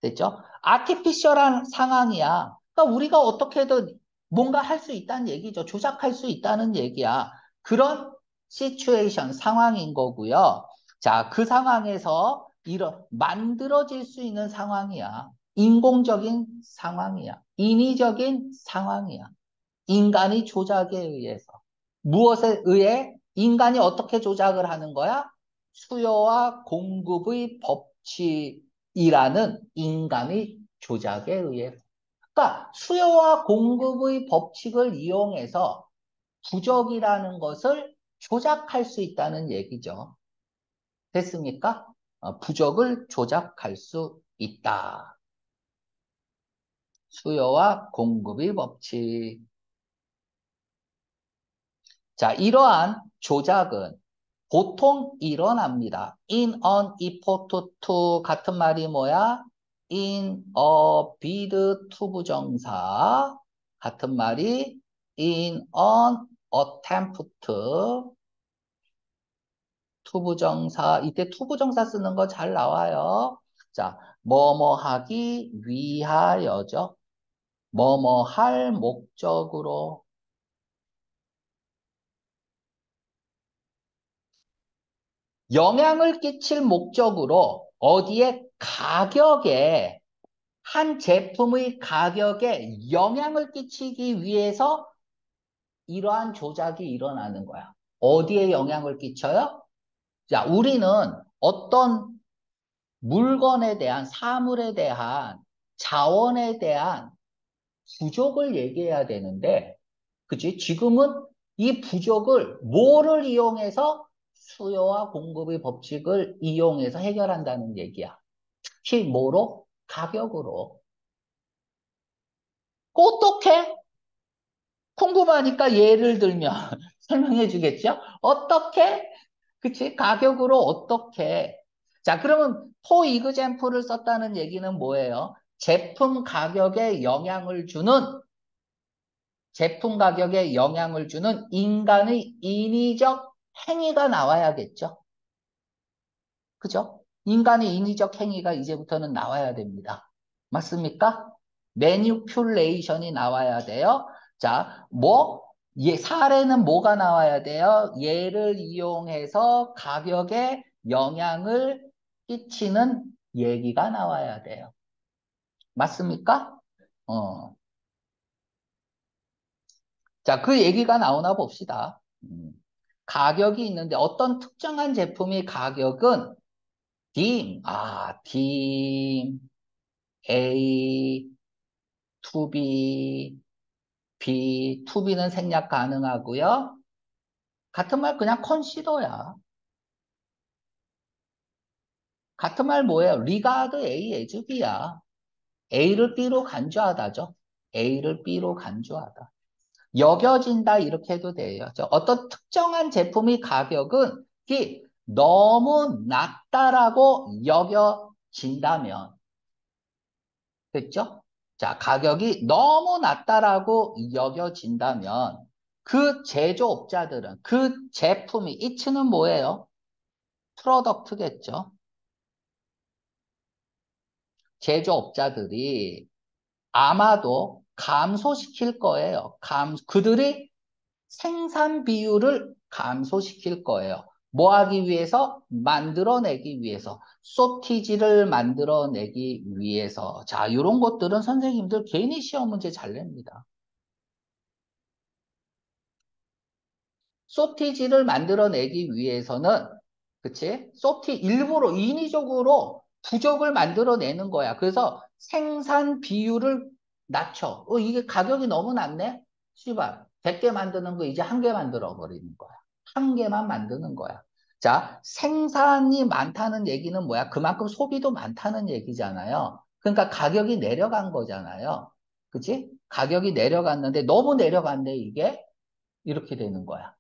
됐죠? 아티피셜한 상황이야. 그러니까 우리가 어떻게든 뭔가 할 수 있다는 얘기죠. 조작할 수 있다는 얘기야. 그런 시츄에이션, 상황인 거고요. 자, 그 상황에서 이런 만들어질 수 있는 상황이야. 인공적인 상황이야. 인위적인 상황이야. 인간이 조작에 의해서. 무엇에 의해? 인간이 어떻게 조작을 하는 거야? 수요와 공급의 법칙이라는 인간의 조작에 의해서. 그러니까 수요와 공급의 법칙을 이용해서 부적이라는 것을 조작할 수 있다는 얘기죠. 됐습니까? 부적을 조작할 수 있다. 수요와 공급의 법칙. 자, 이러한 조작은 보통 일어납니다. In an effort to 같은 말이 뭐야? In a bid to 부정사 같은 말이 in an attempt to 부정사 이때 to 부정사 쓰는 거 잘 나와요. 자, 뭐뭐 하기 위하여죠. 뭐뭐 할 목적으로 영향을 끼칠 목적으로 어디에 가격에 한 제품의 가격에 영향을 끼치기 위해서 이러한 조작이 일어나는 거야. 어디에 영향을 끼쳐요? 자, 우리는 어떤 물건에 대한, 사물에 대한, 자원에 대한 부족을 얘기해야 되는데, 그치? 지금은 이 부족을 뭐를 이용해서 수요와 공급의 법칙을 이용해서 해결한다는 얘기야. 특히 뭐로? 가격으로. 어떻게? 궁금하니까 예를 들면 설명해 주겠죠? 어떻게? 그치? 가격으로 어떻게? 자, 그러면 for example을 썼다는 얘기는 뭐예요? 제품 가격에 영향을 주는 인간의 인위적 행위가 나와야겠죠? 그죠? 인간의 인위적 행위가 이제부터는 나와야 됩니다. 맞습니까? 매니플레이션이 나와야 돼요. 자, 사례는 뭐가 나와야 돼요? 얘를 이용해서 가격에 영향을 끼치는 얘기가 나와야 돼요. 맞습니까? 어. 자, 그 얘기가 나오나 봅시다. 가격이 있는데 어떤 특정한 제품의 가격은 dim, A, to B, to B는 생략 가능하고요. 같은 말 그냥 consider야. 같은 말 뭐예요? regard A as B야. A를 B로 간주하다죠. A를 B로 간주하다. 여겨진다 이렇게 해도 돼요. 어떤 특정한 제품의 가격은 너무 낮다라고 여겨진다면 됐죠? 자, 가격이 너무 낮다라고 여겨진다면 그 제조업자들은 그 제품이 이츠는 뭐예요? 프로덕트겠죠. 제조업자들이 아마도 감소시킬 거예요. 그들이 생산 비율을 감소시킬 거예요. 뭐 하기 위해서? 만들어내기 위해서. 소티지를 만들어내기 위해서. 자, 이런 것들은 선생님들 괜히 시험 문제 잘 냅니다. 소티지를 만들어내기 위해서는, 그치? 일부러 인위적으로 부족을 만들어내는 거야. 그래서 생산 비율을 낮춰. 이게 가격이 너무 낮네? 씨발. 100개 만드는 거 이제 1개 만들어 버리는 거야. 1개만 만드는 거야. 자, 생산이 많다는 얘기는 뭐야? 그만큼 소비도 많다는 얘기잖아요. 그러니까 가격이 내려간 거잖아요. 그치? 가격이 내려갔는데 너무 내려갔네, 이게? 이렇게 되는 거야.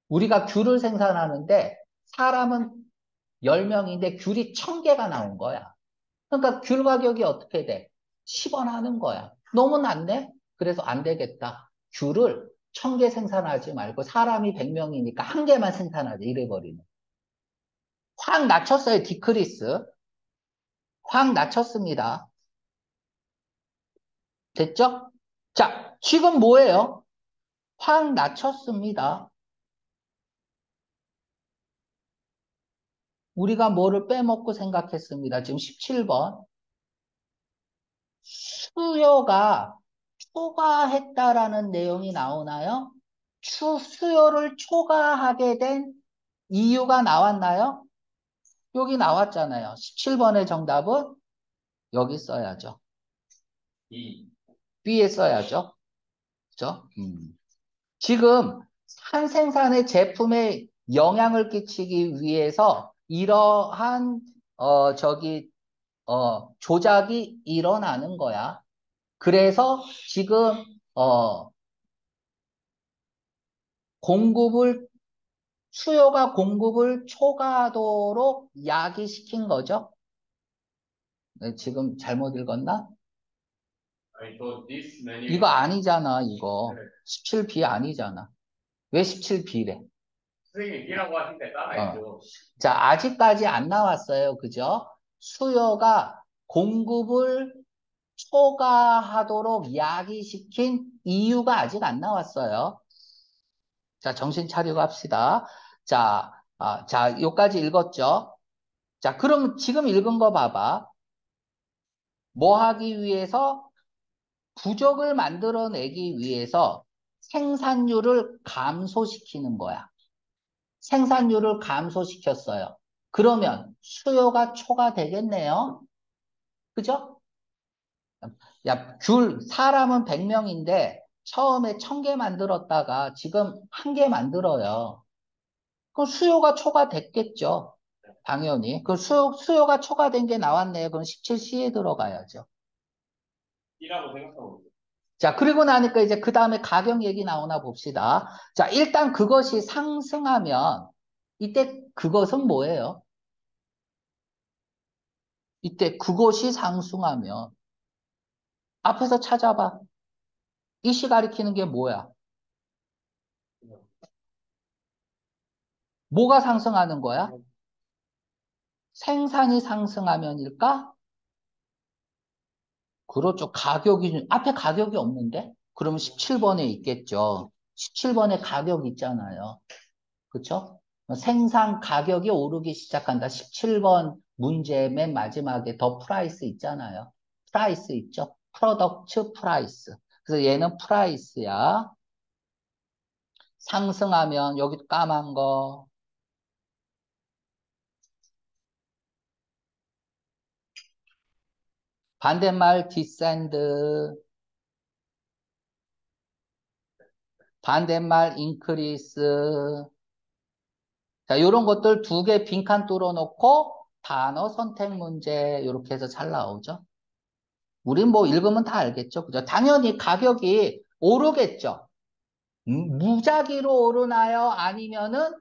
우리가 귤을 생산하는데 사람은 10명인데 귤이 1000개가 나온 거야. 그러니까 귤 가격이 어떻게 돼? 10원 하는 거야. 너무 낮네? 그래서 안 되겠다. 귤을 1000개 생산하지 말고 사람이 100명이니까 1개만 생산하자. 이래버리는. 확 낮췄어요. 디크리스. 확 낮췄습니다. 됐죠? 자, 지금 뭐예요? 확 낮췄습니다. 우리가 뭐를 빼먹고 생각했습니다. 지금 17번. 수요가 초과했다라는 내용이 나오나요? 수요를 초과하게 된 이유가 나왔나요? 여기 나왔잖아요. 17번의 정답은 여기 써야죠. 이. B에 써야죠. 그죠? 지금 한 생산의 제품에 영향을 끼치기 위해서 이러한 조작이 일어나는 거야. 그래서 지금 공급을 수요가 공급을 초과하도록 야기시킨 거죠. 네, 지금 잘못 읽었나? I thought this menu. 이거 아니잖아, 이거. 네. 17B 아니잖아. 왜 17B래? 선생님이 B라고 하니까 따라했죠. 자, 아직까지 안 나왔어요. 그죠? 수요가 공급을 초과하도록 야기시킨 이유가 아직 안 나왔어요. 자, 정신 차리고 합시다. 자, 요까지 읽었죠? 자, 그럼 지금 읽은 거 봐봐. 뭐 하기 위해서? 부족을 만들어내기 위해서 생산율을 감소시키는 거야. 생산율을 감소시켰어요. 그러면 수요가 초과되겠네요. 그죠? 야, 사람은 100명인데 처음에 1000개 만들었다가 지금 1개 만들어요. 그럼 수요가 초과됐겠죠. 당연히. 그 수요가 초과된 게 나왔네요. 그럼 17C에 들어가야죠. B라고 생각하고 있어요. 자, 그리고 나니까 이제 그 다음에 가격 얘기 나오나 봅시다. 자, 일단 그것이 상승하면 이때 그것은 뭐예요? 이때 그것이 상승하면 앞에서 찾아봐. 이시 가리키는 게 뭐야? 뭐가 상승하는 거야? 생산이 상승하면일까? 그렇죠. 앞에 가격이 없는데? 그러면 17번에 있겠죠. 17번에 가격 있잖아요. 그쵸? 생산 가격이 오르기 시작한다. 17번 문제 맨 마지막에 더 프라이스 있잖아요. 프라이스 있죠? 프로덕트 프라이스. 그래서 얘는 프라이스야. 상승하면 여기 까만 거. 반대말 디센드. 반대말 인크리스. 자, 요런 것들 2개 빈칸 뚫어놓고 단어 선택 문제 이렇게 해서 잘 나오죠. 우린 뭐 읽으면 다 알겠죠. 그죠? 당연히 가격이 오르겠죠. 무작위로 오르나요? 아니면은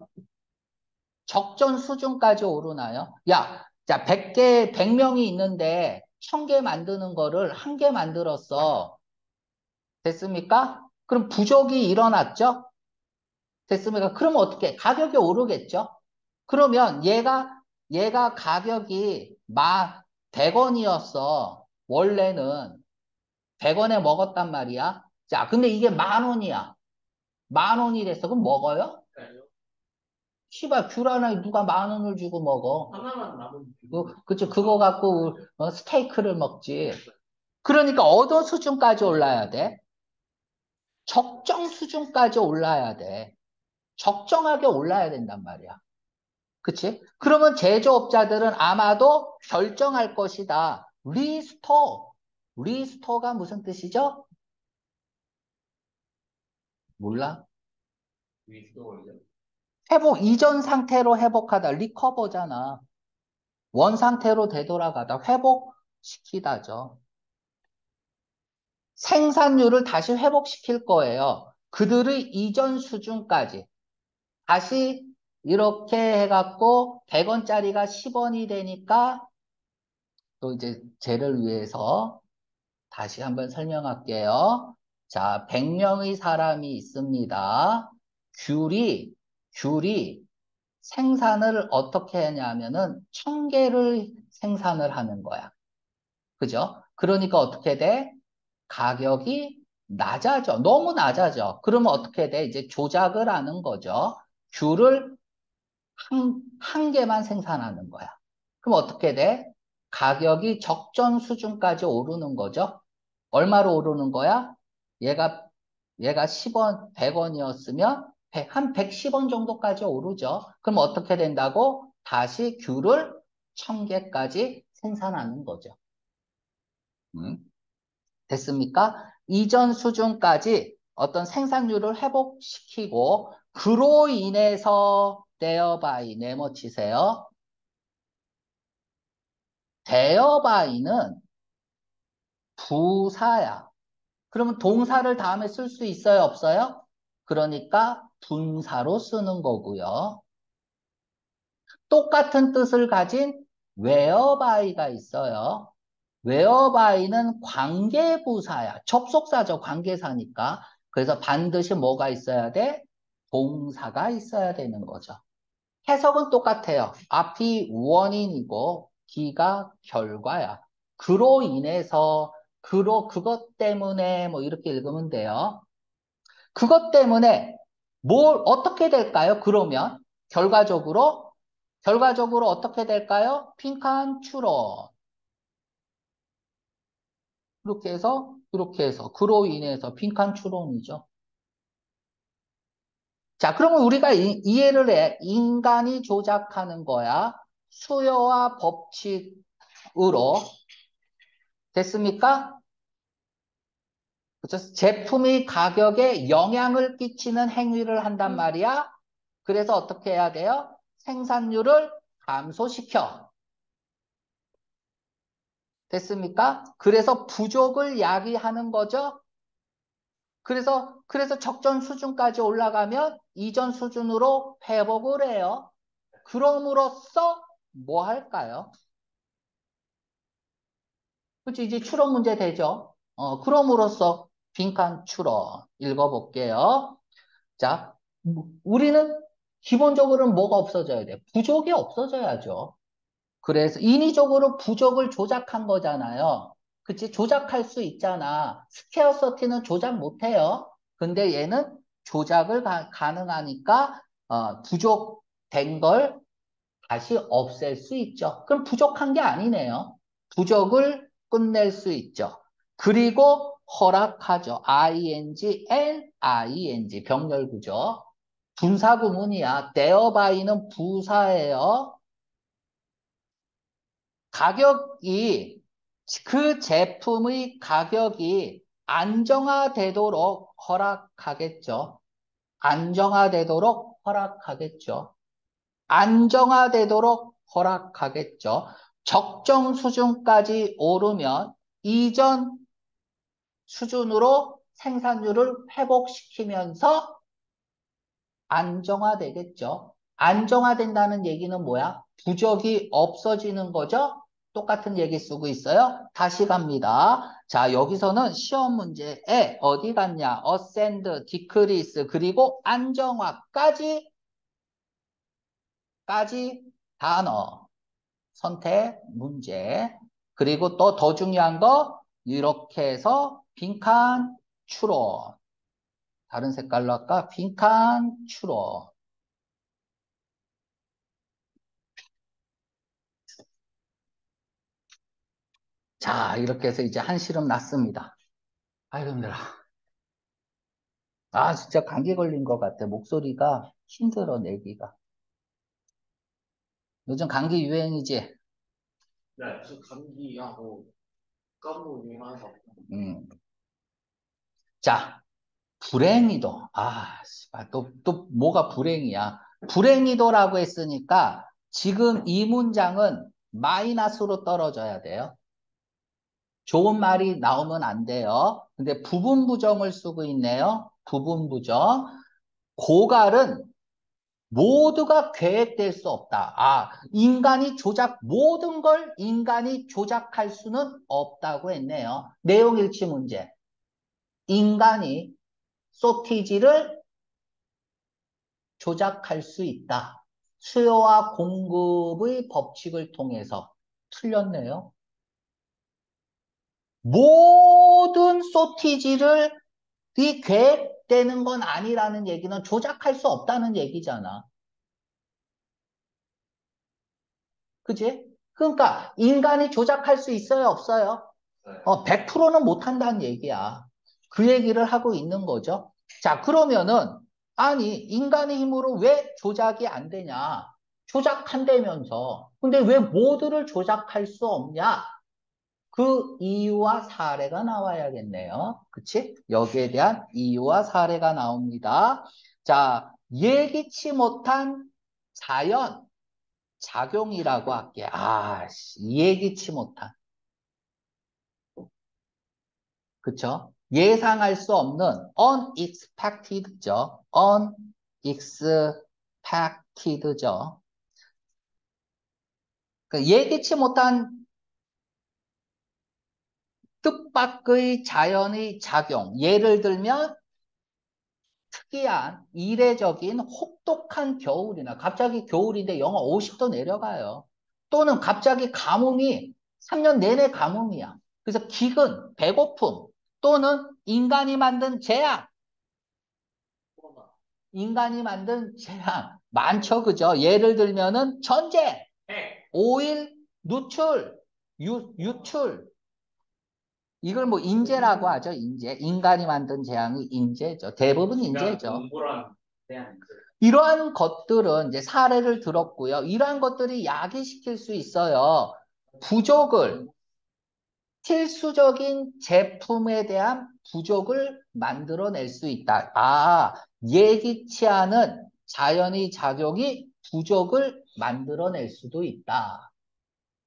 적정 수준까지 오르나요? 야, 자, 100명이 있는데 1000개 만드는 거를 1개 만들었어. 됐습니까? 그럼 부족이 일어났죠? 됐습니까? 그러면 어떻게? 가격이 오르겠죠? 그러면 얘가 가격이 100원이었어. 원래는 100원에 먹었단 말이야. 자, 근데 이게 10,000원이야. 10,000원이 됐어. 그럼 먹어요? 씨발, 귤 하나에 누가 10,000원을 주고 먹어. 하나만 남은. 그쵸. 그거 갖고 스테이크를 먹지. 그러니까 어떤 수준까지 올라야 돼? 적정 수준까지 올라야 돼. 적정하게 올라야 된단 말이야. 그치? 그러면 제조업자들은 아마도 결정할 것이다. 리스토어. 리스토어가 무슨 뜻이죠? 몰라? 리스토어죠. 회복, 이전 상태로 회복하다. 리커버잖아. 원 상태로 되돌아가다. 회복시키다죠. 생산율을 다시 회복시킬 거예요. 그들의 이전 수준까지. 다시 이렇게 해갖고 100원짜리가 10원이 되니까 또 이제 쟤를 위해서 다시 한번 설명할게요. 자, 100명의 사람이 있습니다. 귤이 생산을 어떻게 하냐면은 1000개를 생산을 하는 거야. 그죠? 그러니까 어떻게 돼? 가격이 낮아져. 너무 낮아져. 그러면 어떻게 돼? 이제 조작을 하는 거죠. 귤을 한 개만 생산하는 거야. 그럼 어떻게 돼? 가격이 적정 수준까지 오르는 거죠. 얼마로 오르는 거야? 얘가, 얘가 10원, 100원이었으면 한 110원 정도까지 오르죠. 그럼 어떻게 된다고? 다시 귤을 1000개까지 생산하는 거죠. 됐습니까? 이전 수준까지 어떤 생산률을 회복시키고 그로 인해서 thereby 네모 치세요. thereby 는 부사야. 그러면 동사를 다음에 쓸 수 있어요, 없어요? 그러니까 분사로 쓰는 거고요. 똑같은 뜻을 가진 whereby가 있어요. whereby는 관계부사야. 접속사죠, 관계사니까. 그래서 반드시 뭐가 있어야 돼? 동사가 있어야 되는 거죠. 해석은 똑같아요. 앞이 원인이고 뒤가 결과야. 그로 인해서, 그것 때문에 뭐 이렇게 읽으면 돼요. 그것 때문에 어떻게 될까요? 그러면 결과적으로 어떻게 될까요? 빈칸 추론. 이렇게 해서 그로 인해서 빈칸 추론이죠. 자, 그러면 우리가 이해를 해. 인간이 조작하는 거야. 수요와 법칙으로. 됐습니까? 그렇죠? 제품이 가격에 영향을 끼치는 행위를 한단 말이야. 그래서 어떻게 해야 돼요? 생산율을 감소시켜. 됐습니까? 그래서 부족을 야기하는 거죠. 그래서 적정 수준까지 올라가면 이전 수준으로 회복을 해요. 그럼으로써 뭐 할까요? 그치, 이제 추론 문제 되죠? 그럼으로써 빈칸 추론 읽어볼게요. 자, 우리는 기본적으로는 뭐가 없어져야 돼? 부족이 없어져야죠. 그래서 인위적으로 부족을 조작한 거잖아요. 그치? 조작할 수 있잖아. 스퀘어서티는 조작 못해요. 근데 얘는 조작을 가능하니까 부족된 걸 다시 없앨 수 있죠. 그럼 부족한 게 아니네요. 부족을 끝낼 수 있죠. 그리고 허락하죠. ing, ling, 병렬구죠. 분사구문이야. thereby는 부사예요. 가격이 그 제품의 가격이 안정화되도록 허락하겠죠. 안정화되도록 허락하겠죠. 안정화되도록 허락하겠죠. 적정 수준까지 오르면 이전 수준으로 생산율을 회복시키면서 안정화되겠죠. 안정화된다는 얘기는 뭐야? 부족이 없어지는 거죠? 똑같은 얘기 쓰고 있어요. 다시 갑니다. 자, 여기서는 시험 문제에 어디 갔냐? ascend, decrease, 그리고 안정화까지 단어 선택 문제. 그리고 또 더 중요한 거 이렇게 해서 빈칸 추론. 다른 색깔로 할까? 빈칸 추론. 자, 이렇게 해서 이제 한시름 났습니다. 아이고, 힘들어. 아, 진짜 감기 걸린 것 같아. 목소리가 힘들어, 내기가. 요즘 감기 유행이지? 네, 저 감기하고 까먹은 중에 하나가 음. 자, 불행이도. 또 뭐가 불행이야. 불행이도라고 했으니까 지금 이 문장은 마이너스로 떨어져야 돼요. 좋은 말이 나오면 안 돼요. 근데 부분 부정을 쓰고 있네요. 부분 부정. 고갈은 모두가 계획될 수 없다. 인간이 모든 걸 인간이 조작할 수는 없다고 했네요. 내용 일치 문제. 인간이 소티지를 조작할 수 있다. 수요와 공급의 법칙을 통해서. 틀렸네요. 모든 소티지를 이 계획되는 건 아니라는 얘기는 조작할 수 없다는 얘기잖아. 그지? 그러니까 인간이 조작할 수 있어요, 없어요? 100%는 못한다는 얘기야. 그 얘기를 하고 있는 거죠. 자, 그러면은 아니 인간의 힘으로 왜 조작이 안 되냐? 조작한다면서. 근데 왜 모두를 조작할 수 없냐? 그 이유와 사례가 나와야겠네요. 그치? 여기에 대한 이유와 사례가 나옵니다. 자, 예기치 못한 자연 작용이라고 할게. 예기치 못한. 그쵸? 예상할 수 없는 unexpected죠. unexpected죠. 그 예기치 못한 뜻밖의 자연의 작용. 예를 들면 특이한 이례적인 혹독한 겨울이나 갑자기 겨울인데 영하 50도 내려가요. 또는 갑자기 가뭄이 3년 내내 가뭄이야. 그래서 기근, 배고픔 또는 인간이 만든 재앙, 코로나, 인간이 만든 재앙 많죠, 그죠? 예를 들면은 전쟁, 핵, 오일 누출, 유출 이걸 뭐 인재라고 하죠, 인재. 인간이 만든 재앙이 인재죠. 대부분 인재죠. 동물원 대한 이러한 것들은 이제 사례를 들었고요. 이러한 것들이 야기시킬 수 있어요. 부족을, 필수적인 제품에 대한 부족을 만들어낼 수 있다. 예기치 않은 자연의 작용이 부족을 만들어낼 수도 있다.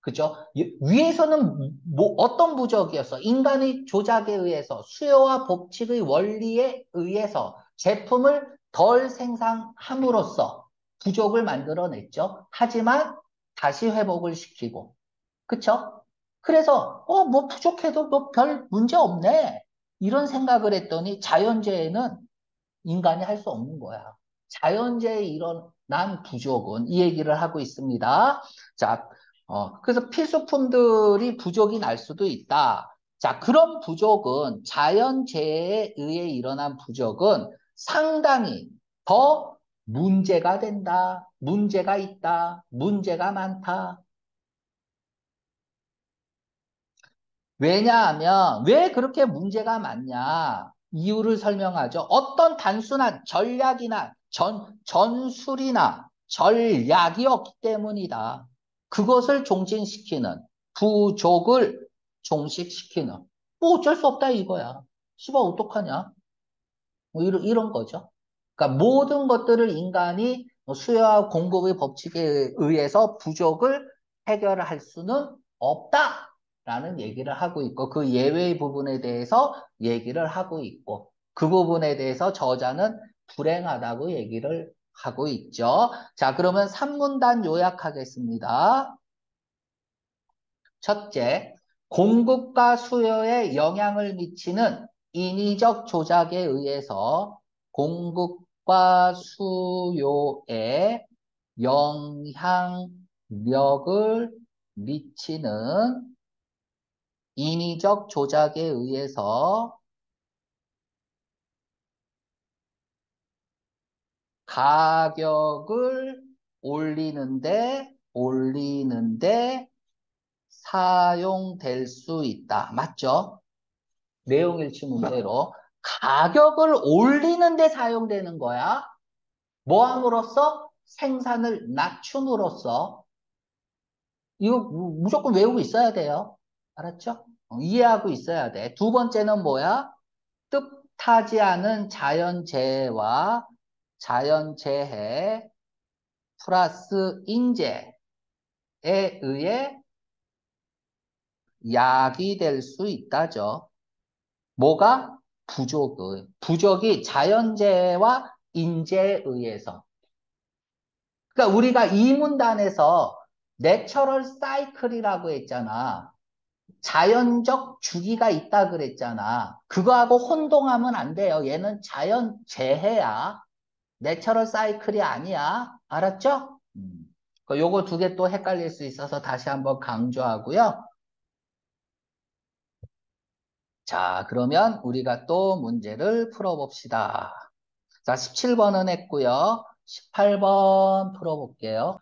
그죠? 위에서는 어떤 부족이었어? 인간의 조작에 의해서, 수요와 법칙의 원리에 의해서 제품을 덜 생산함으로써 부족을 만들어냈죠. 하지만 다시 회복을 시키고, 그쵸? 그래서, 뭐 부족해도 뭐 별 문제 없네. 이런 생각을 했더니 자연재해는 인간이 할 수 없는 거야. 자연재해에 일어난 부족은 이 얘기를 하고 있습니다. 자, 그래서 필수품들이 부족이 날 수도 있다. 자, 그런 부족은 자연재해에 의해 일어난 부족은 상당히 더 문제가 된다. 문제가 있다. 문제가 많다. 왜냐하면 왜 그렇게 문제가 많냐? 이유를 설명하죠. 어떤 단순한 전략이나 전술이나 전략이 없기 때문이다. 그것을 종식시키는 부족을 종식시키는 뭐 어쩔 수 없다 이거야. 씨발 어떡하냐? 뭐 이런 거죠. 그러니까 모든 것들을 인간이 수요와 공급의 법칙에 의해서 부족을 해결할 수는 없다라는 얘기를 하고 있고 그 예외의 부분에 대해서 얘기를 하고 있고 그 부분에 대해서 저자는 불행하다고 얘기를 하고 있죠. 자, 그러면 3문단 요약하겠습니다. 첫째, 공급과 수요에 영향을 미치는 인위적 조작에 의해서 공급과 수요에 영향력을 미치는 인위적 조작에 의해서 가격을 올리는데 사용될 수 있다. 맞죠? 내용일치 문제로 가격을 올리는 데 사용되는 거야. 뭐 함으로써? 생산을 낮춤으로써. 이거 무조건 외우고 있어야 돼요. 알았죠? 이해하고 있어야 돼. 두 번째는 뭐야? 뜻하지 않은 자연재해와 자연재해 플러스 인재에 의해 야기될 수 있다죠. 뭐가? 부족이 자연재해와 인재에 의해서. 그러니까 우리가 이 문단에서 내처럴 사이클이라고 했잖아. 자연적 주기가 있다 그랬잖아. 그거하고 혼동하면 안 돼요. 얘는 자연재해야. 내처럴 사이클이 아니야. 알았죠? 요거 두 개 또 헷갈릴 수 있어서 다시 한번 강조하고요. 자, 그러면 우리가 또 문제를 풀어봅시다. 자, 17번은 했고요. 18번 풀어볼게요.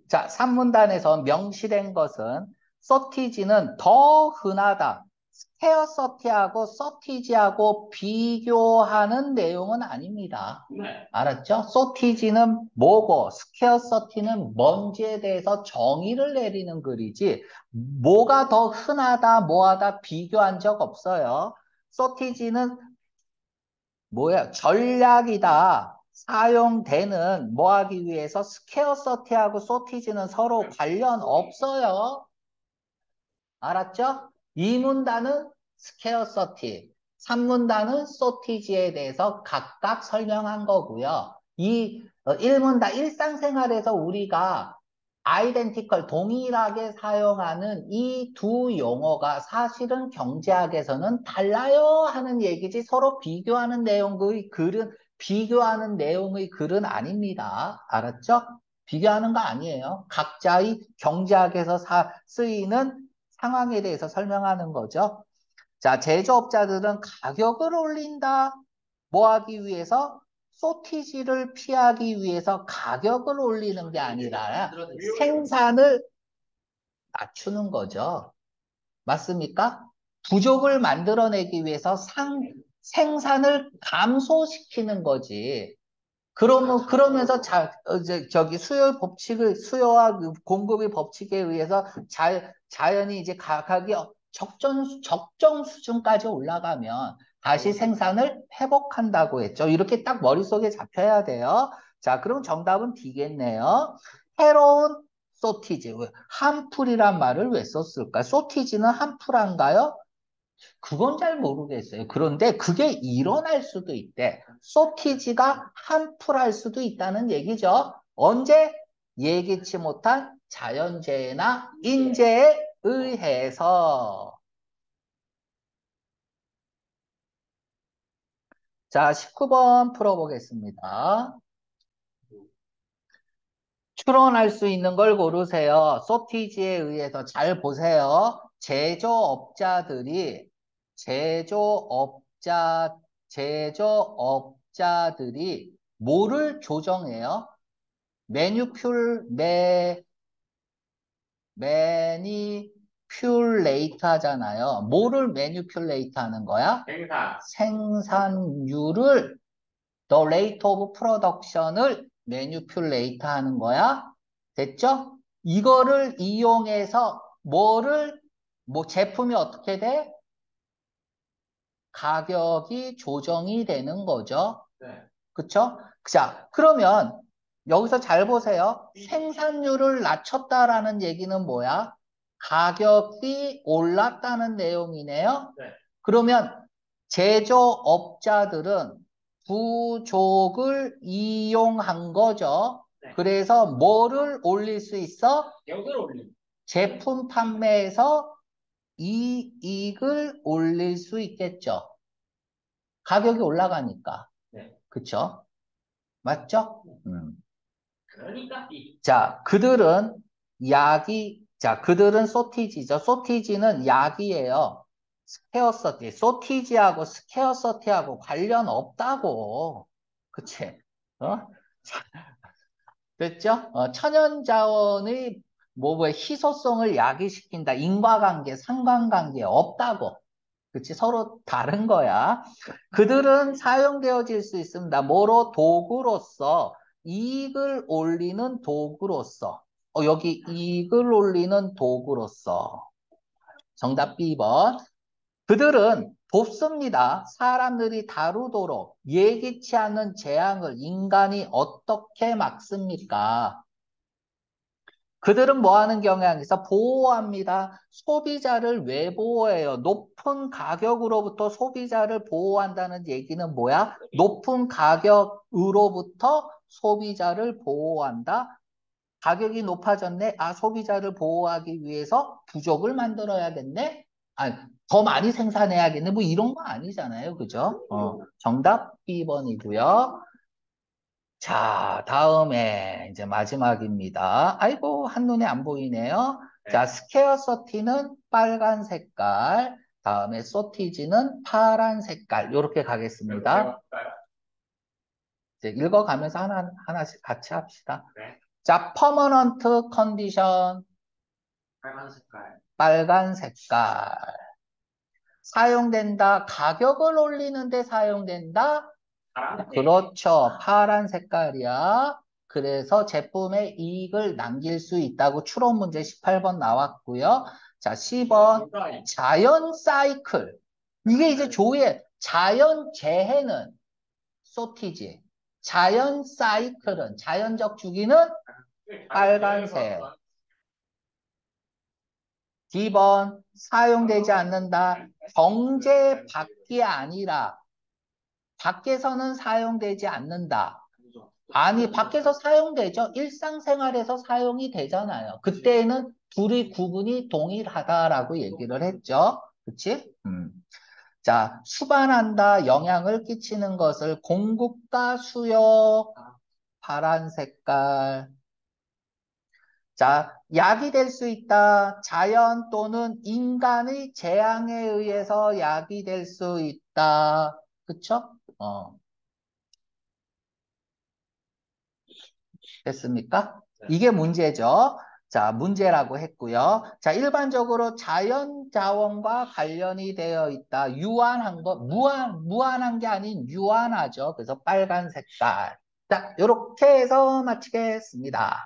자, 3문단에서 명시된 것은 서티지는 더 흔하다. 스퀘어서티하고 서티지하고 비교하는 내용은 아닙니다. 네. 알았죠? 서티지는 뭐고 스퀘어서티는 뭔지에 대해서 정의를 내리는 글이지 뭐가 더 흔하다 뭐하다 비교한 적 없어요. 서티지는 뭐야? 전략이다. 사용되는 뭐 하기 위해서 스퀘어서티하고 소티지는 서로 관련 없어요. 알았죠? 이 문단은 스퀘어서티, 3문단은 소티지에 대해서 각각 설명한 거고요. 이 1문단 일상생활에서 우리가 아이덴티컬 동일하게 사용하는 이 두 용어가 사실은 경제학에서는 달라요 하는 얘기지 서로 비교하는 내용의 글은 비교하는 내용의 글은 아닙니다. 알았죠? 비교하는 거 아니에요. 각자의 경제학에서 쓰이는 상황에 대해서 설명하는 거죠. 자, 제조업자들은 가격을 올린다. 뭐 하기 위해서? 소티지를 피하기 위해서 가격을 올리는 게 아니라 생산을 낮추는 거죠. 맞습니까? 부족을 만들어내기 위해서 생산을 감소시키는 거지. 그러면서 저기 수요와 그 공급의 법칙에 의해서 자연이 이제 가격이 적정 수준까지 올라가면 다시 생산을 회복한다고 했죠. 이렇게 딱 머릿속에 잡혀야 돼요. 자, 그럼 정답은 D겠네요. 해로운 소티지. 한풀이란 말을 왜 썼을까? 소티지는 한풀한가요? 그건 잘 모르겠어요. 그런데 그게 일어날 수도 있대. 소티지가 한풀할 수도 있다는 얘기죠. 언제? 예기치 못한 자연재해나 인재에 의해서. 자, 19번 풀어보겠습니다. 추론할 수 있는 걸 고르세요. 소티지에 의해서 잘 보세요. 제조업자, 제조업자들이 뭐를 조정해요? 매니퓰레이트 하잖아요. 뭐를 매니퓰레이트 하는 거야? 생산율을 the rate of production을 매니퓰레이트 하는 거야. 됐죠? 이거를 이용해서 제품이 어떻게 돼? 가격이 조정이 되는 거죠. 네. 그쵸? 자, 그러면 여기서 잘 보세요. 생산율을 낮췄다라는 얘기는 뭐야? 가격이 올랐다는 내용이네요. 네. 그러면 제조업자들은 부족을 이용한 거죠. 네. 그래서 뭐를 올릴 수 있어? 가격을 올림. 제품 판매에서 이익을 올릴 수 있겠죠. 가격이 올라가니까. 네. 그쵸? 맞죠? 그러니까 그들은 소티지죠. 소티지는 약이에요. 소티지하고 스퀘어서티하고 관련 없다고. 그치? 어? 됐죠? 천연자원의 희소성을 야기시킨다. 인과관계, 상관관계 없다고. 그치? 서로 다른 거야. 그들은 사용되어질 수 있습니다. 뭐로? 도구로서. 이익을 올리는 도구로서. 여기 이익을 올리는 도구로서. 정답 B번. 그들은 돕습니다. 사람들이 다루도록 예기치 않은 재앙을 인간이 어떻게 막습니까? 그들은 뭐 하는 경향에서 보호합니다. 소비자를 왜 보호해요? 높은 가격으로부터 소비자를 보호한다는 얘기는 뭐야? 높은 가격으로부터 소비자를 보호한다. 가격이 높아졌네. 아, 소비자를 보호하기 위해서 부족을 만들어야겠네. 아, 더 많이 생산해야겠네. 뭐 이런 거 아니잖아요. 그죠? 정답 B번이고요. 자, 다음에 이제 마지막입니다. 아이고, 한눈에 안 보이네요. 자, 스케어서티는 빨간 색깔, 다음에 소티지는 파란 색깔. 이렇게 가겠습니다. 이제 읽어가면서 하나씩 같이 합시다. 네. 자, 퍼머넌트 컨디션, 빨간 색깔. 빨간 색깔. 사용된다, 가격을 올리는데 사용된다? 파란색. 그렇죠. 파란 색깔이야. 그래서 제품의 이익을 남길 수 있다고 추론 문제 18번 나왔고요. 자, 10번 자연 사이클. 이게 이제 조의 자연 재해는 소티지. 자연 사이클은 자연적 주기는 빨간색. D번 사용되지 않는다. 경제 밖이 아니라 밖에서는 사용되지 않는다. 아니, 밖에서 사용되죠. 일상생활에서 사용이 되잖아요. 그때는 둘이 구분이 동일하다라고 얘기를 했죠. 그치? 자, 수반한다, 영향을 끼치는 것을 공급과 수요, 파란 색깔. 자, 약이 될 수 있다. 자연 또는 인간의 재앙에 의해서 약이 될 수 있다. 그쵸? 됐습니까? 이게 문제죠. 자, 문제라고 했고요. 자, 일반적으로 자연 자원과 관련이 되어 있다. 유한한 거, 무한한 게 아닌 유한하죠. 그래서 빨간 색깔. 자, 이렇게 해서 마치겠습니다.